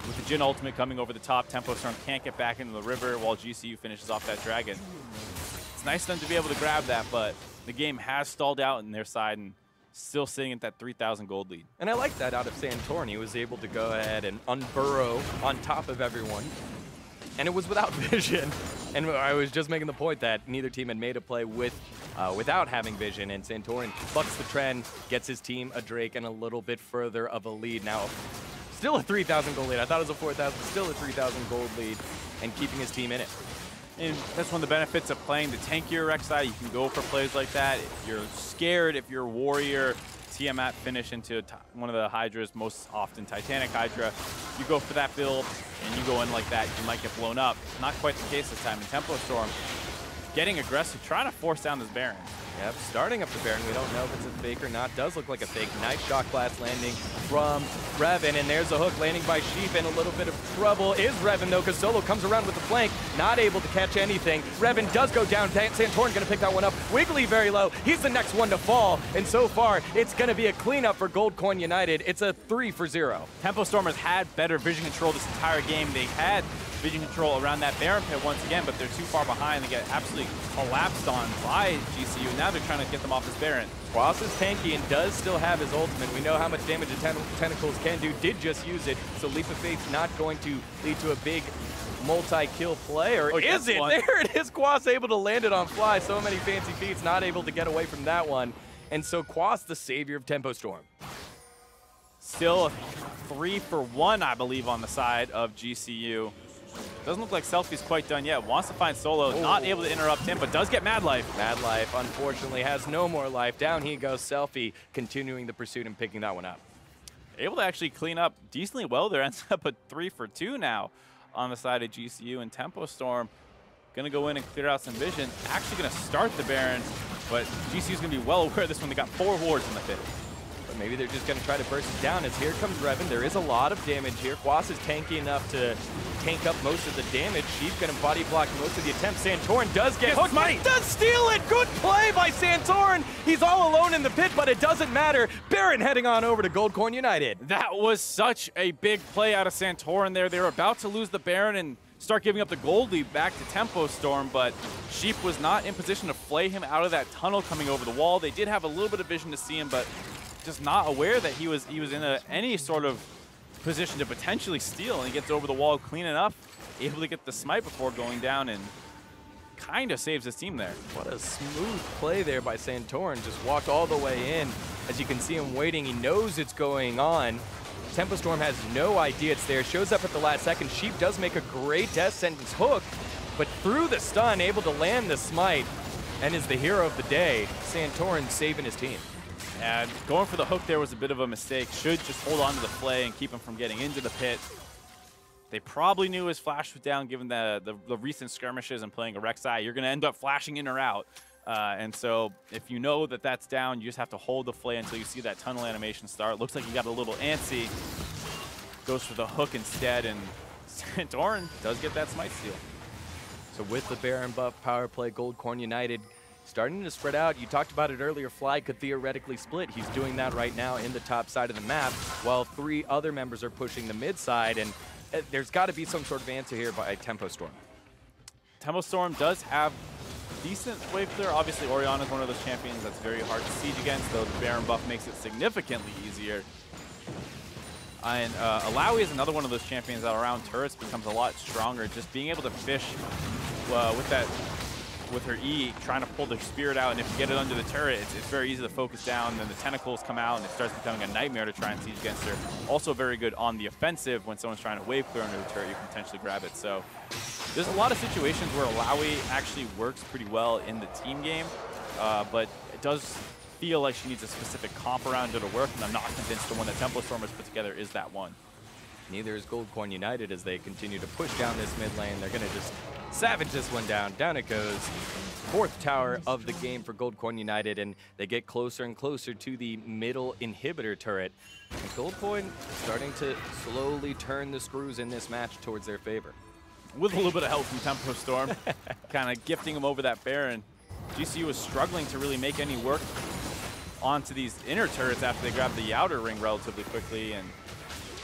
with the Jhin ultimate coming over the top, Tempo Storm can't get back into the river while GCU finishes off that dragon. It's nice of them to be able to grab that, but the game has stalled out on their side, and still sitting at that 3,000 gold lead. And I like that out of Santorin. He was able to go ahead and unburrow on top of everyone. And it was without vision. And I was just making the point that neither team had made a play without having vision. And Santorin bucks the trend, gets his team a Drake and a little bit further of a lead. Now, still a 3,000 gold lead. I thought it was a 4,000, still a 3,000 gold lead, and keeping his team in it. And that's one of the benefits of playing the tankier Rek'Sai. You can go for plays like that. If you're scared, if you're a warrior, Tiamat finish into one of the Hydras, most often Titanic Hydra, you go for that build and you go in like that, you might get blown up. Not quite the case this time in Tempo Storm. Getting aggressive, trying to force down this Baron. Yep, starting up the Baron. We don't know if it's a fake or not. Does look like a fake. Nice shot glass landing from Revan, and there's a hook landing by Sheep, and a little bit of trouble is Revan, though, because Solo comes around with the flank, not able to catch anything. Revan does go down. Santorin going to pick that one up. Wiggly very low. He's the next one to fall, and so far, it's going to be a cleanup for Gold Coin United. It's a 3-for-0. Tempo Stormers had better vision control this entire game. They had vision control around that Baron pit once again, but they're too far behind. They get absolutely collapsed on by GCU. Now they're trying to get them off this Baron. Quas is tanky and does still have his ultimate. We know how much damage the tentacles can do. Did just use it, so Leap of Faith's not going to lead to a big multi-kill play, or is it? There it is. Quas able to land it on fly. So many fancy feats, not able to get away from that one. And so Quas, the savior of Tempo Storm. Still 3-for-1, I believe, on the side of GCU. Doesn't look like Selfie's quite done yet. Wants to find Solo, not able to interrupt him, but does get Mad Life. Mad Life, unfortunately, has no more life. Down he goes, Selfie, continuing the pursuit and picking that one up. Able to actually clean up decently well there. Ends up at 3-for-2 now on the side of GCU, and Tempo Storm gonna go in and clear out some vision. Actually gonna start the Baron, but GCU's gonna be well aware of this one. They got 4 wards in the pit. But maybe they're just going to try to burst it down, as here comes Revan. There is a lot of damage here. Quas is tanky enough to tank up most of the damage. She's going to body block most of the attempts. Santorin does get hooked. Does steal it. Good play by Santorin. He's all alone in the pit, but it doesn't matter. Baron heading on over to Gold Coin United. That was such a big play out of Santorin there. They were about to lose the Baron and start giving up the gold lead back to Tempo Storm, but Sheep was not in position to flay him out of that tunnel coming over the wall. They did have a little bit of vision to see him, but just not aware that he was in any sort of position to potentially steal, and he gets over the wall clean enough, able to get the smite before going down, and kind of saves his team there. What a smooth play there by Santorin. Just walked all the way in. As you can see him waiting, he knows it's going on. Tempo Storm has no idea it's there. Shows up at the last second. Sheep does make a great death sentence hook, but through the stun, able to land the smite, and is the hero of the day. Santorin saving his team. And going for the hook there was a bit of a mistake. Should just hold on to the flay and keep him from getting into the pit. They probably knew his flash was down, given the recent skirmishes and playing a Rek'Sai. You're going to end up flashing in or out. And so if you know that that's down, you just have to hold the flay until you see that tunnel animation start. Looks like he got a little antsy. Goes for the hook instead, and Santorin does get that smite steal. So with the Baron buff power play, Gold Coin United starting to spread out. You talked about it earlier, Fly could theoretically split. He's doing that right now in the top side of the map, while 3 other members are pushing the mid side, and there's got to be some sort of answer here by Tempo Storm. Tempo Storm does have decent wave clear. Obviously, Orianna is one of those champions that's very hard to siege against, though the Baron buff makes it significantly easier. And Alawi is another one of those champions that around turrets becomes a lot stronger. Just being able to fish with her E, trying to pull the spirit out, and if you get it under the turret, it's very easy to focus down, and then the tentacles come out, and it starts becoming a nightmare to try and siege against her. Also very good on the offensive. When someone's trying to wave clear under the turret, you can potentially grab it. So there's a lot of situations where Alawi actually works pretty well in the team game, but it does feel like she needs a specific comp around her to work, and I'm not convinced the one that Tempo Storm has put together is that one. Neither is Gold Coin United as they continue to push down this mid lane. They're going to just savage this one down. Down it goes. 4th tower of the game for Gold Coin United, and they get closer and closer to the middle inhibitor turret. And Gold Coin starting to slowly turn the screws in this match towards their favor. With a little bit of help from Tempo Storm, kind of gifting him over that Baron. GCU was struggling to really make any work onto these inner turrets after they grabbed the outer ring relatively quickly, and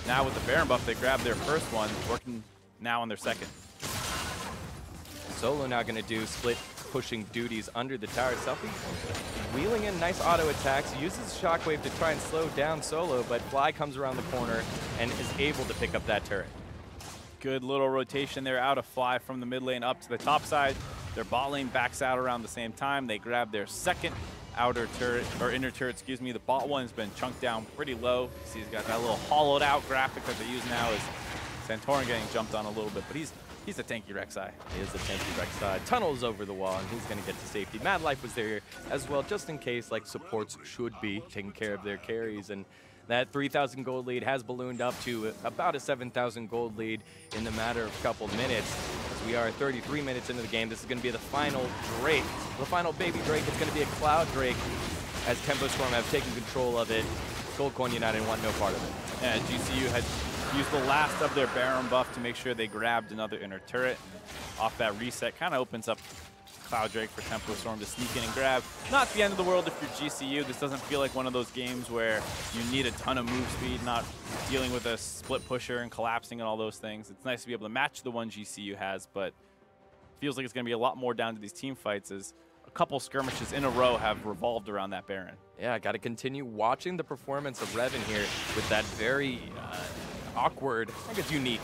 now with the Baron buff, they grabbed their first one, working now on their second. Solo now going to do split pushing duties under the tower. Selfie wheeling in nice auto attacks, uses Shockwave to try and slow down Solo, but Fly comes around the corner and is able to pick up that turret. Good little rotation there out of Fly from the mid lane up to the top side. Their bot lane backs out around the same time. They grab their second outer turret, or inner turret, excuse me. The bot one's been chunked down pretty low. See, he's got that little hollowed out graphic that they use now. Is Santorin getting jumped on a little bit, but he's a tanky Rek'Sai. He is a tanky Rek'Sai. Tunnels over the wall, and he's going to get to safety. Mad Life was there as well, just in case, like supports should be, taking care of their carries. And That 3,000 gold lead has ballooned up to about a 7,000 gold lead in the matter of a couple minutes. As we are 33 minutes into the game, this is going to be the final Drake. The final baby Drake. It's going to be a Cloud Drake as Tempo Storm have taken control of it. Goldcoin United want no part of it. Yeah, GCU had used the last of their Baron buff to make sure they grabbed another inner turret. Off that reset, kind of opens up Cloud Drake for Tempo Storm to sneak in and grab. Not the end of the world if you're GCU. This doesn't feel like one of those games where you need a ton of move speed, not dealing with a split pusher and collapsing and all those things. It's nice to be able to match the one GCU has, but feels like it's going to be a lot more down to these team fights as a couple skirmishes in a row have revolved around that Baron. Yeah, got to continue watching the performance of Revan here with that very awkward, I guess unique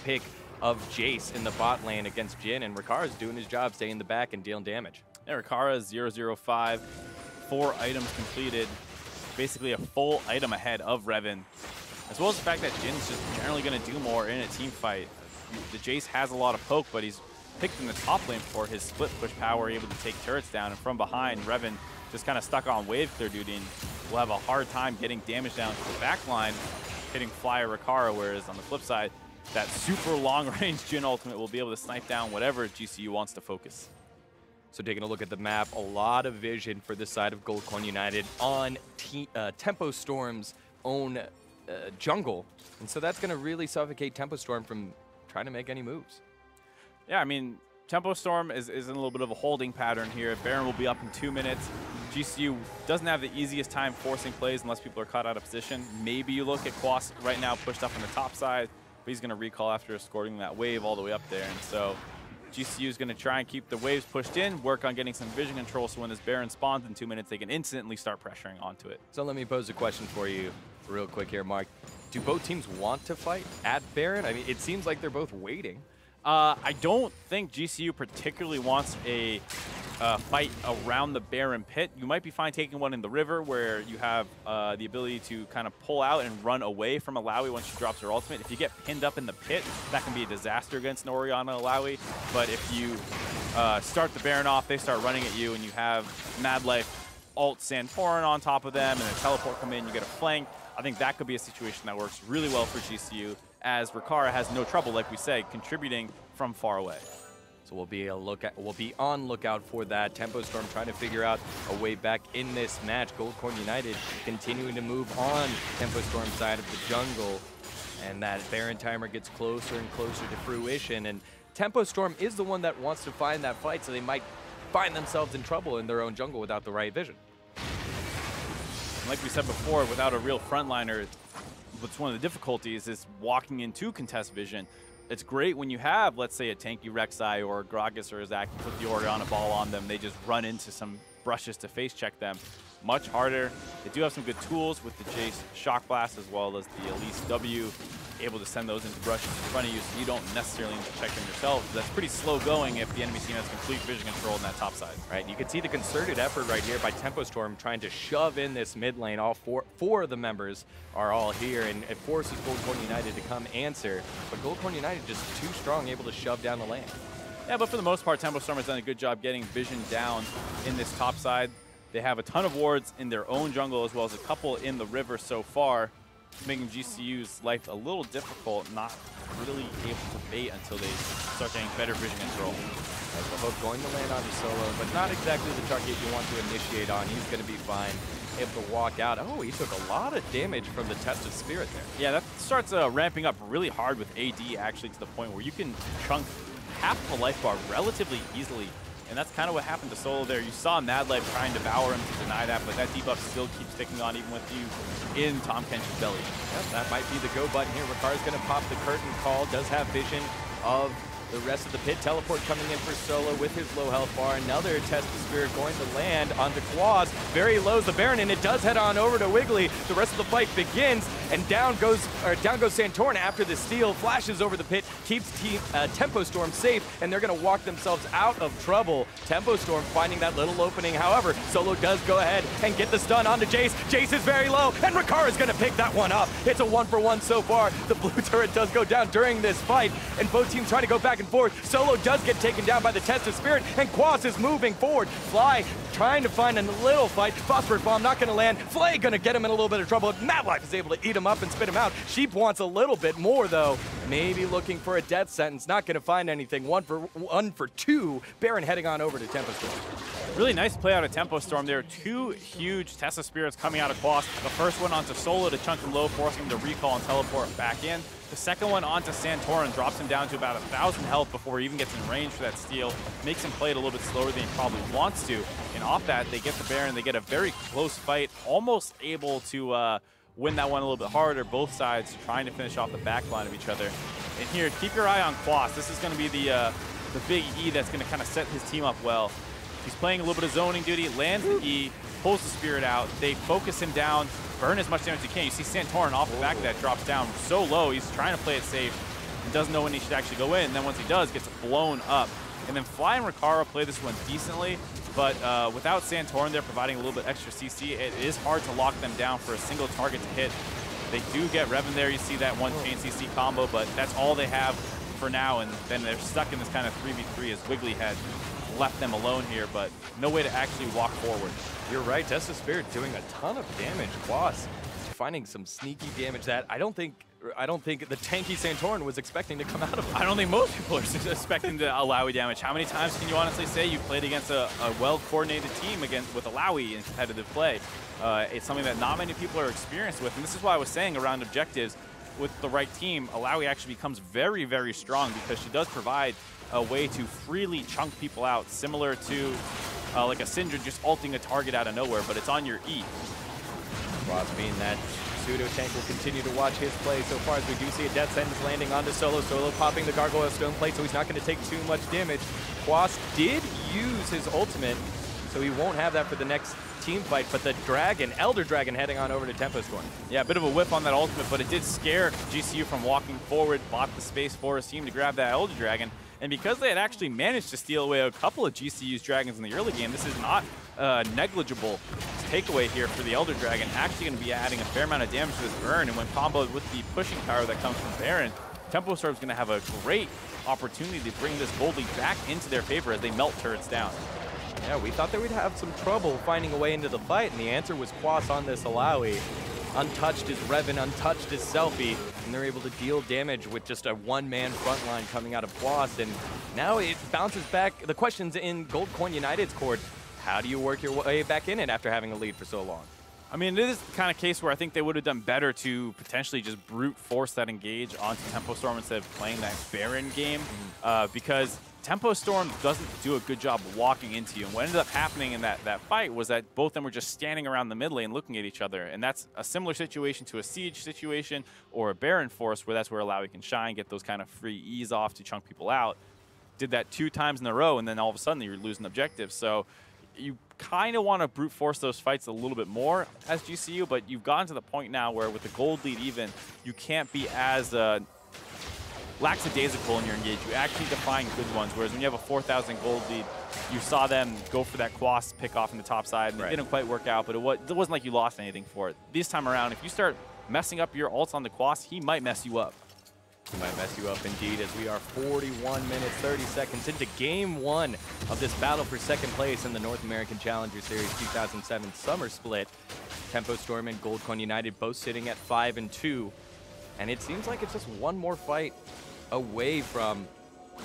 pick of Jace in the bot lane against Jhin, and Ricard's doing his job, staying in the back and dealing damage. Yeah, Ricard 0-0-5, 4 items completed, basically a full item ahead of Revan, as well as the fact that Jin's just generally going to do more in a team fight. The Jace has a lot of poke, but he's picked in the top lane for his split push power, able to take turrets down, and from behind, Revan just kind of stuck on wave clear duty and will have a hard time getting damage down to the back line, hitting Flyer Ricard, whereas on the flip side, that super long-range Jhin ultimate will be able to snipe down whatever GCU wants to focus. So taking a look at the map, a lot of vision for this side of Goldcoin United on Tempo Storm's own jungle. And so that's going to really suffocate Tempo Storm from trying to make any moves. Yeah, I mean, Tempo Storm is in a little bit of a holding pattern here. Baron will be up in 2 minutes. GCU doesn't have the easiest time forcing plays unless people are caught out of position. Maybe you look at Quas right now pushed up on the top side, but he's going to recall after escorting that wave all the way up there. And so GCU is going to try and keep the waves pushed in, work on getting some vision control so when this Baron spawns in 2 minutes, they can instantly start pressuring onto it. So let me pose a question for you real quick here, Mark. Do both teams want to fight at Baron? I mean, it seems like they're both waiting. I don't think GCU particularly wants a fight around the Baron pit. You might be fine taking one in the river where you have the ability to kind of pull out and run away from Alawi once she drops her ultimate. If you get pinned up in the pit, that can be a disaster against an Orianna Alawi. But if you start the Baron off, they start running at you, and you have Mad Life ult Santorin on top of them, and then teleport come in, you get a flank. I think that could be a situation that works really well for GCU, as Ricard has no trouble, like we said, contributing from far away. So we'll be on lookout for that. Tempo Storm trying to figure out a way back in this match. Goldcoin United continuing to move on Tempo Storm's side of the jungle, and that Baron timer gets closer and closer to fruition. And Tempo Storm is the one that wants to find that fight, so they might find themselves in trouble in their own jungle without the right vision. Like we said before, without a real frontliner, what's one of the difficulties is walking into contest vision. It's great when you have, let's say, a tanky Rek'Sai or a Gragas or a Zac, you put the Orianna ball on them, they just run into some brushes to face check them. Much harder. They do have some good tools with the Jace Shock Blast as well as the Elise W, able to send those into brushes in front of you so you don't necessarily need to check them yourself. That's pretty slow going if the enemy team has complete vision control in that top side. Right, you can see the concerted effort right here by Tempo Storm trying to shove in this mid lane. All four of the members are all here, and it forces Goldcoin United to come answer. But Goldcoin United just too strong, able to shove down the lane. Yeah, but for the most part, Tempo Storm has done a good job getting vision down in this top side. They have a ton of wards in their own jungle as well as a couple in the river so far, making GCU's life a little difficult, not really able to bait until they start getting better vision control. As the hook going to land onto Solo, but not exactly the target you want to initiate on. He's going to be fine, able to walk out. Oh, he took a lot of damage from the Test of Spirit there. Yeah, that starts ramping up really hard with AD, actually, to the point where you can chunk half of a life bar relatively easily. And that's kind of what happened to Solo there. You saw Mad Life try and devour him to deny that, but that debuff still keeps sticking on even with you in Tahm Kench's belly. Yep, that might be the go button here. Ricard's going to pop the curtain call, does have vision of the rest of the pit. Teleport coming in for Solo with his low health bar. Another Test of Spirit going to land onto Quas. Very low is the Baron, and it does head on over to Wiggly. The rest of the fight begins, and down goes Santorin after the steal. Flashes over the pit, keeps Tempo Storm safe, and they're going to walk themselves out of trouble. Tempo Storm finding that little opening. However, Solo does go ahead and get the stun onto Jace. Jace is very low, and Ricard is going to pick that one up. It's a 1-for-1 so far. The blue turret does go down during this fight, and both teams trying to go back back and forth. Solo does get taken down by the Test of Spirit, and Quas is moving forward. Fly trying to find a little fight. Phosphorus Bomb not going to land. Flay going to get him in a little bit of trouble. Madlife is able to eat him up and spit him out. Sheep wants a little bit more, though. Maybe looking for a death sentence. Not going to find anything. One for two. Baron heading on over to Tempo Storm. Really nice play out of Tempo Storm. There are two huge Tesla Spirits coming out of Quas. The first one onto Solo to chunk him low, forcing him to recall and teleport back in. The second one onto Santorin drops him down to about 1,000 health before he even gets in range for that steal. Makes him play it a little bit slower than he probably wants to. And off that, they get the Baron. They get a very close fight, almost able to win that one a little bit harder. Both sides trying to finish off the back line of each other. And here, keep your eye on Quas. This is going to be the big E that's going to kind of set his team up well. He's playing a little bit of zoning duty, lands the E, pulls the Spirit out. They focus him down, burn as much damage as he can. You see Santorin off the back of that drops down so low. He's trying to play it safe and doesn't know when he should actually go in. And then once he does, gets blown up. And then Fly and Ricaro play this one decently, but without Santorin there providing a little bit extra CC, it is hard to lock them down for a single target to hit. They do get Revan there. You see that one chain CC combo, but that's all they have for now. And then they're stuck in this kind of 3v3 as Wiggly had left them alone here, but no way to actually walk forward. You're right, Test of Spirit doing a ton of damage. Quas finding some sneaky damage that I don't think the tanky Santorin was expecting to come out of it. I don't think most people are expecting to Alawi damage. How many times can you honestly say you've played against a well-coordinated team with Alawi in competitive play? It's something that not many people are experienced with, and this is why I was saying around objectives, with the right team, Alawi actually becomes very, very strong because she does provide a way to freely chunk people out, similar to like a Syndra just ulting a target out of nowhere, but it's on your E. Quas being that Pseudo Tank will continue to watch his play so far as we do see a death sentence landing onto Solo. Solo popping the Gargoyle Stone Plate, so he's not going to take too much damage. Quas did use his ultimate, so he won't have that for the next team fight, but the Dragon, Elder Dragon, heading on over to Tempo Storm. Yeah, a bit of a whip on that ultimate, but it did scare GCU from walking forward, bought the space for his team to grab that Elder Dragon. And because they had actually managed to steal away a couple of GCU's Dragons in the early game, this is not negligible takeaway here for the Elder Dragon. Actually going to be adding a fair amount of damage to this burn, and when comboed with the pushing power that comes from Baron, Tempo Storm's going to have a great opportunity to bring this gold lead back into their favor as they melt turrets down. Yeah, we thought that we'd have some trouble finding a way into the fight, and the answer was Quas on this Alawi. Untouched is Revan, untouched is Selfie, and they're able to deal damage with just a one-man front line coming out of Quas, and now it bounces back. The question's in Gold Coin United's court. How do you work your way back in it after having a lead for so long? I mean, it is the kind of case where I think they would have done better to potentially just brute force that engage onto Tempo Storm instead of playing that Baron game, because Tempo Storm doesn't do a good job of walking into you. And what ended up happening in that fight was that both of them were just standing around the mid lane looking at each other. And that's a similar situation to a Siege situation or a Baron Force, where that's where Alawi can shine, get those kind of free ease off to chunk people out. Did that 2 times in a row, and then all of a sudden you're losing objectives. So you kind of want to brute force those fights a little bit more as GCU, but you've gotten to the point now where with the gold lead even, you can't be as lackadaisical in your engage. You actually need to find good ones, whereas when you have a 4,000 gold lead, you saw them go for that Quas pick off in the top side, and it didn't quite work out, but it wasn't like you lost anything for it. This time around, if you start messing up your ults on the Quas, he might mess you up. He might mess you up indeed, as we are 41 minutes, 30 seconds into Game 1 of this battle for second place in the North American Challenger Series 2007 Summer Split. Tempo Storm and Gold Coin United both sitting at 5-2, and it seems like it's just one more fight away from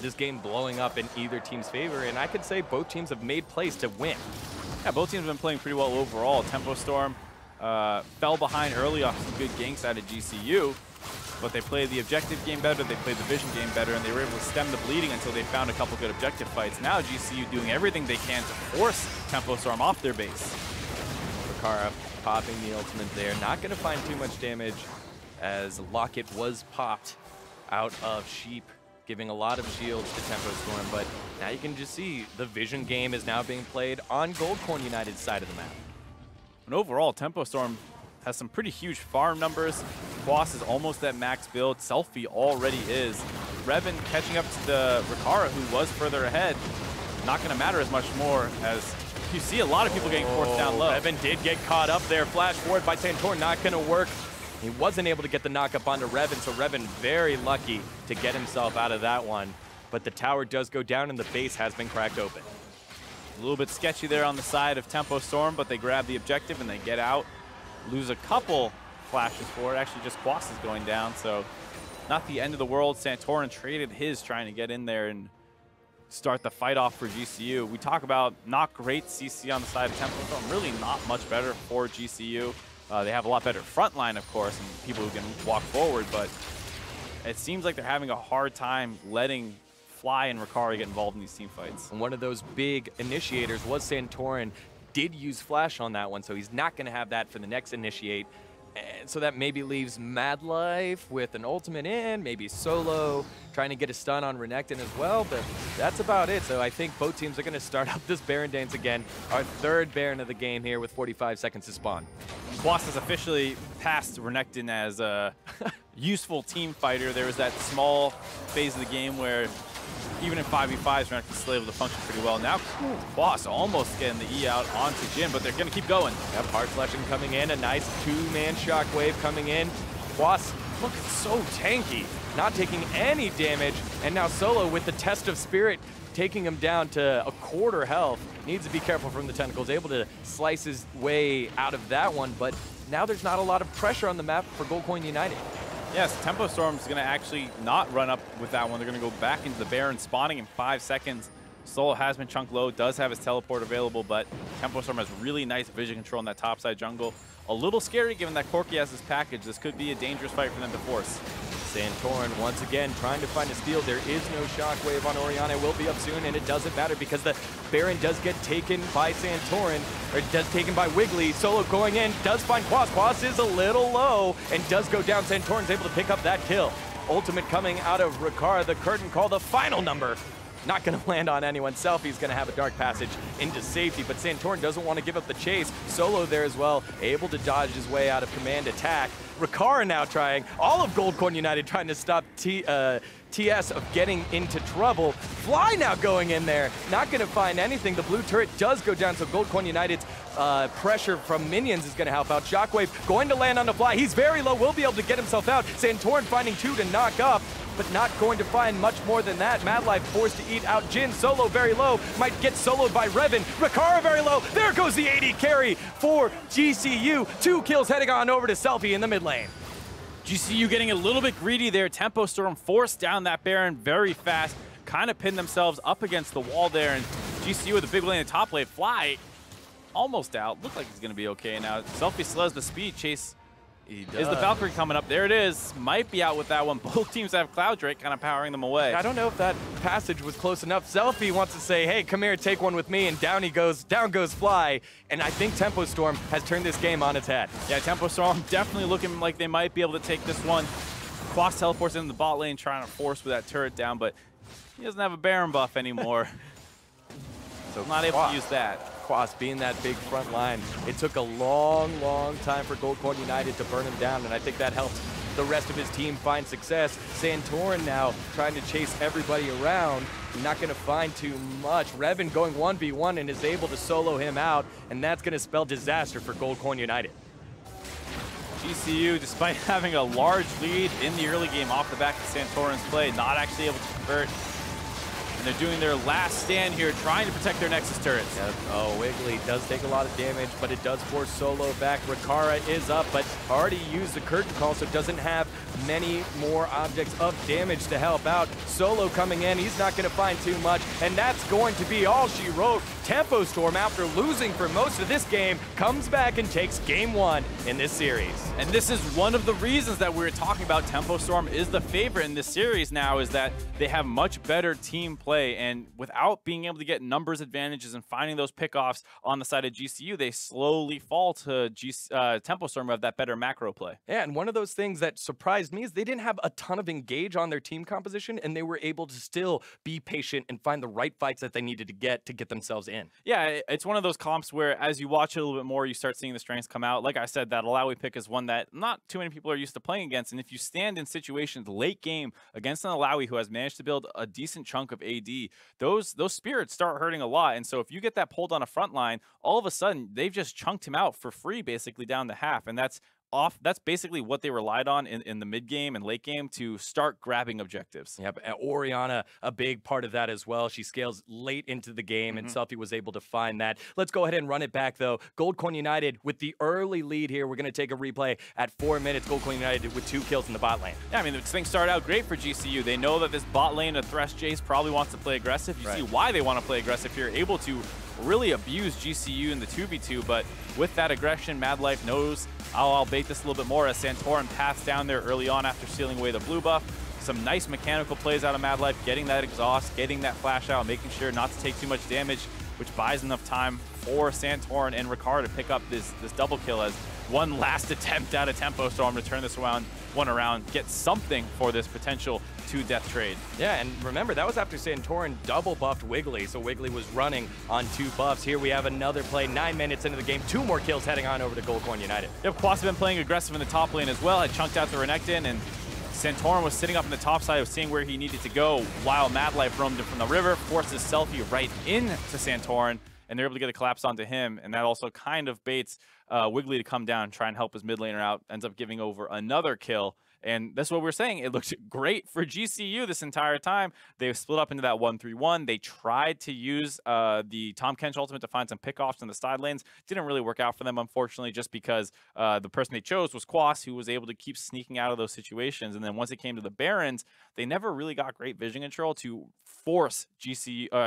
this game blowing up in either team's favor, and I could say both teams have made plays to win. Yeah, both teams have been playing pretty well overall. Tempo Storm fell behind early off some good ganks out of GCU, but they played the objective game better, they played the vision game better, and they were able to stem the bleeding until they found a couple good objective fights. Now GCU doing everything they can to force Tempo Storm off their base. Ricaro popping the ultimate there, not going to find too much damage as Locket was popped out of Sheep, giving a lot of shields to Tempo Storm, but now you can just see the vision game is now being played on Gold Coin United's side of the map. And overall, Tempo Storm has some pretty huge farm numbers. Quas is almost at max build. Selfie already is. Revan catching up to the Ricaro, who was further ahead. Not going to matter as much more, as you see a lot of people getting forced down low. Revan did get caught up there. Flash forward by Santorin, not going to work. He wasn't able to get the knock up onto Revan, so Revan very lucky to get himself out of that one. but the tower does go down and the base has been cracked open. A little bit sketchy there on the side of Tempo Storm, but they grab the objective and they get out. Lose a couple flashes for it. Actually, just Quas is going down, so not the end of the world. Santorin traded his trying to get in there and start the fight off for GCU. We talk about not great CC on the side of Tempo Storm, really not much better for GCU. They have a lot better front line, of course, and people who can walk forward, but it seems like they're having a hard time letting Fly and Ricari get involved in these team fights. And one of those big initiators was Santorin. Did use Flash on that one, so he's not going to have that for the next initiate. And so that maybe leaves Mad Life with an ultimate in, maybe Solo trying to get a stun on Renekton as well, but that's about it. So I think both teams are going to start up this Baron dance again. Our third Baron of the game here with 45 seconds to spawn. Quas has officially passed Renekton as a useful team fighter. There was that small phase of the game where even in 5v5s, Renekton's still able to function pretty well. Now, Quas almost getting the E out onto Jin, but they're going to keep going. Yep, Heart Fleshing coming in, a nice two-man shockwave coming in. Quas looking so tanky, not taking any damage, and now Solo with the Test of Spirit taking him down to a quarter health. Needs to be careful from the tentacles, able to slice his way out of that one, but now there's not a lot of pressure on the map for Goldcoin United. Yes, Tempo Storm's going to actually not run up with that one. They're going to go back into the Baron, spawning in 5 seconds. Solo has been chunked low, does have his teleport available, but Tempo Storm has really nice vision control in that topside jungle. A little scary given that Corki has his package. This could be a dangerous fight for them to force. Santorin once again trying to find a steal. There is no shockwave on Orianna. It will be up soon, and it doesn't matter because the Baron does get taken by Santorin, or does taken by Wiggly. Solo going in, does find Quas. Quas is a little low and does go down. Santorin's able to pick up that kill. Ultimate coming out of Ricard, the curtain call, the final number. Not going to land on anyone. Selfie's going to have a dark passage into safety, but Santorin doesn't want to give up the chase. Solo there as well, able to dodge his way out of command attack. Ricard now trying, all of Goldcoin United trying to stop TS of getting into trouble. Fly now going in there, not going to find anything. The blue turret does go down, so Goldcoin United's pressure from minions is going to help out. Shockwave going to land on the Fly. He's very low, will be able to get himself out. Santorin finding 2 to knock up, but not going to find much more than that. Mad Life forced to eat out Jin. Solo very low, might get soloed by Revan. Ricard very low. There goes the 80 carry for GCU. 2 kills heading on over to Selfie in the mid lane. GCU getting a little bit greedy there. Tempo Storm forced down that Baron very fast, kind of pinned themselves up against the wall there, and GCU with a big lane in top lane. Fly almost out. Looked like he's going to be okay now. Selfie still has the speed. Chase is the Valkyrie coming up. There it is. Might be out with that one. Both teams have Cloud Drake kind of powering them away. I don't know if that passage was close enough. Selfie wants to say, hey, come here, take one with me, and down goes Fly. And I think Tempo Storm has turned this game on its head. Yeah, Tempo Storm definitely looking like they might be able to take this one. Quas teleports into the bot lane trying to force with that turret down, but he doesn't have a Baron buff anymore. So not able to use that. Quas being that big front line. It took a long, long time for Goldcoin United to burn him down, and I think that helped the rest of his team find success. Santorin now trying to chase everybody around. Not going to find too much. Revan going 1v1 and is able to solo him out, and that's going to spell disaster for Goldcoin United. GCU, despite having a large lead in the early game off the back of Santorin's play, not actually able to convert. And they're doing their last stand here, trying to protect their Nexus turrets. Yep. Oh, Wiggly does take a lot of damage, but it does force Solo back. Ricard is up, but already used the curtain call, so doesn't have many more objects of damage to help out. Solo coming in, he's not going to find too much, and that's going to be all she wrote. Tempo Storm, after losing for most of this game, comes back and takes game 1 in this series. And this is one of the reasons that we were talking about Tempo Storm is the favorite in this series now, is that they have much better team play, and without being able to get numbers advantages and finding those pickoffs on the side of GCU, they slowly fall to Tempo Storm who have that better macro play. Yeah, and one of those things that surprised me is they didn't have a ton of engage on their team composition, and they were able to still be patient and find the right fights that they needed to get themselves in. Yeah, it's one of those comps where as you watch it a little bit more, you start seeing the strengths come out. Like I said, that Alawi pick is one that not too many people are used to playing against, and if you stand in situations late game against an Alawi who has managed to build a decent chunk of AD, those spirits start hurting a lot. And so if you get that pulled on a front line, all of a sudden they've just chunked him out for free basically down the half, and that's that's basically what they relied on in the mid game and late game to start grabbing objectives. Yep, Oriana, a big part of that as well. She scales late into the game, and Selfie was able to find that. Let's go ahead and run it back, though. Goldcoin United with the early lead here. We're going to take a replay at 4 minutes. Goldcoin United with 2 kills in the bot lane. Yeah, I mean, this thing started out great for GCU. They know that this bot lane of Thresh Jace probably wants to play aggressive. You see why they want to play aggressive here. Able to really abuse GCU in the 2v2, but with that aggression, Mad Life knows, I'll bait this a little bit more as Santorin passed down there early on after sealing away the blue buff. Some nice mechanical plays out of Mad Life, getting that exhaust, getting that flash out, making sure not to take too much damage, which buys enough time for Santorin and Ricard to pick up this double kill as one last attempt at a Tempo Storm to turn this one around, get something for this potential 2-death trade. Yeah, and remember, that was after Santorin double buffed Wiggly, so Wiggly was running on 2 buffs. Here we have another play, 9 minutes into the game, 2 more kills heading on over to Goldcoin United. Yep, Quas had been playing aggressive in the top lane as well, had chunked out the Renekton, and Santorin was sitting up in the top side of seeing where he needed to go while Mad Life roamed him from the river, forces Selfie right into Santorin, and they're able to get a collapse onto him, and that also kind of baits Wiggly to come down and try and help his mid laner out, ends up giving over another kill. And that's what we're saying. It looked great for GCU this entire time. They split up into that 1-3-1. They tried to use the Tom Kench ultimate to find some pickoffs in the side lanes. Didn't really work out for them, unfortunately, just because the person they chose was Quas, who was able to keep sneaking out of those situations. And then once it came to the Barons, they never really got great vision control to force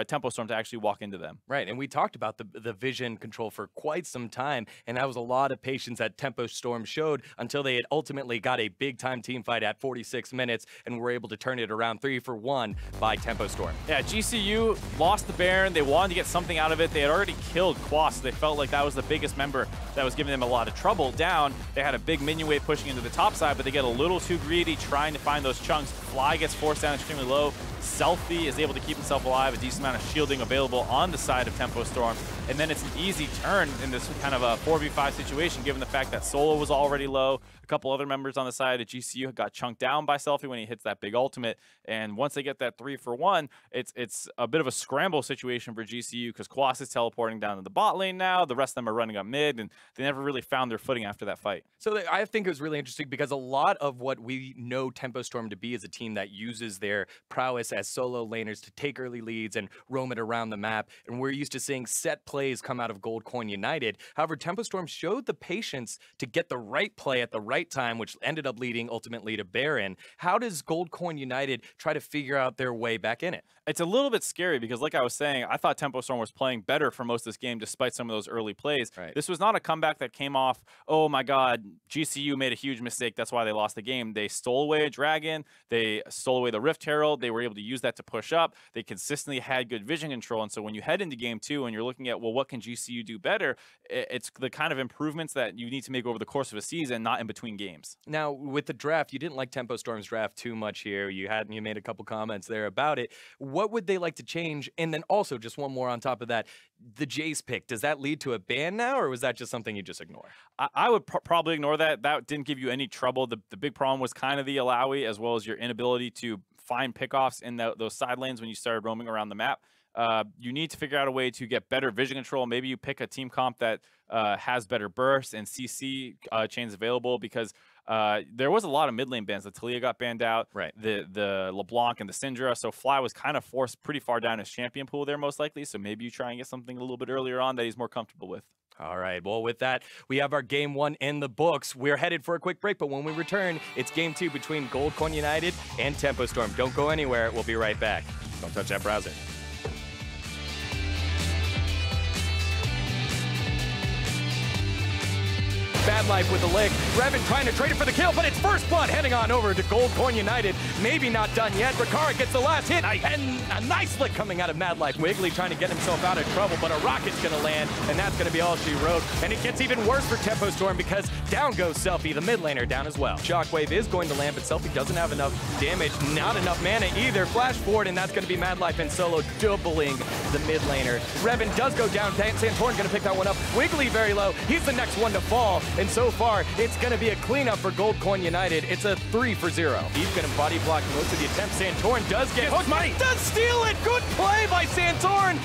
Tempo Storm to actually walk into them. Right, and we talked about the vision control for quite some time, and that was a lot of patience that Tempo Storm showed until they had ultimately got a big-time team fight at 46 minutes and were able to turn it around 3-for-1 by Tempo Storm. Yeah, GCU lost the Baron. They wanted to get something out of it. They had already killed Quas. So they felt like that was the biggest member that was giving them a lot of trouble down. They had a big minion wave pushing into the top side, but they get a little too greedy trying to find those chunks. Fly gets forced down extremely low. Selfie is able to keep himself alive, a decent amount of shielding available on the side of Tempo Storm, and then it's an easy turn in this kind of a 4v5 situation given the fact that Solo was already low. A couple other members on the side of GCU got chunked down by Selfie when he hits that big ultimate, and once they get that 3-for-1, it's a bit of a scramble situation for GCU because Quas is teleporting down to the bot lane now, the rest of them are running up mid, and they never really found their footing after that fight. So I think it was really interesting because a lot of what we know Tempo Storm to be is a team that uses their prowess as solo laners to take early leads and roam it around the map, and we're used to seeing set plays come out of Goldcoin United. However, Tempo Storm showed the patience to get the right play at the right time, which ended up leading ultimately to Baron. How does Goldcoin United try to figure out their way back in it? It's a little bit scary because, like I was saying, I thought Tempo Storm was playing better for most of this game despite some of those early plays. Right. This was not a comeback that came off, oh my god, GCU made a huge mistake, that's why they lost the game. They stole away a Dragon, they stole away the Rift Herald, they were able to use that to push up, they consistently had good vision control, and so when you head into game 2 and you're looking at, well, what can GCU do better, it's the kind of improvements that you need to make over the course of a season, not in between games. Now, with the draft, you didn't like Tempo Storm's draft too much here. You made a couple comments there about it. What would they like to change? And then also, just one more on top of that, the Jace pick, does that lead to a ban now, or was that just something you just ignore? I would probably ignore that. That didn't give you any trouble. The big problem was kind of the Alawi, as well as your inability to find pickoffs in those side lanes when you started roaming around the map. You need to figure out a way to get better vision control. Maybe you pick a team comp that has better bursts and CC chains available, because there was a lot of mid lane bans. The Talia got banned out, right? The LeBlanc and the Syndra. So Fly was kind of forced pretty far down his champion pool there, most likely. So maybe you try and get something a little bit earlier on that he's more comfortable with. All right, well, with that, we have our game 1 in the books. We're headed for a quick break, but when we return, it's game 2 between Goldcoin United and Tempo Storm. Don't go anywhere. We'll be right back. Don't touch that browser. Bad Life with the lick. Revan trying to trade it for the kill, but it's first blood heading on over to Goldcoin United. Maybe not done yet. Ricard gets the last hit, and a nice lick coming out of Mad Life. Wiggly trying to get himself out of trouble, but a rocket's going to land, and that's going to be all she wrote. And it gets even worse for Tempo Storm because down goes Selfie, the mid laner, down as well. Shockwave is going to land, but Selfie doesn't have enough damage, not enough mana either. Flash forward, and that's going to be Mad Life and Solo doubling the mid laner. Revan does go down. Santorin going to pick that one up. Wiggly very low. He's the next one to fall. And so far, it's going to be a cleanup for Goldcoin United. It's a 3-for-0. He's going to body block most of the attempts. Santorin does get hooked. Money does steal it. Good play by Santorin.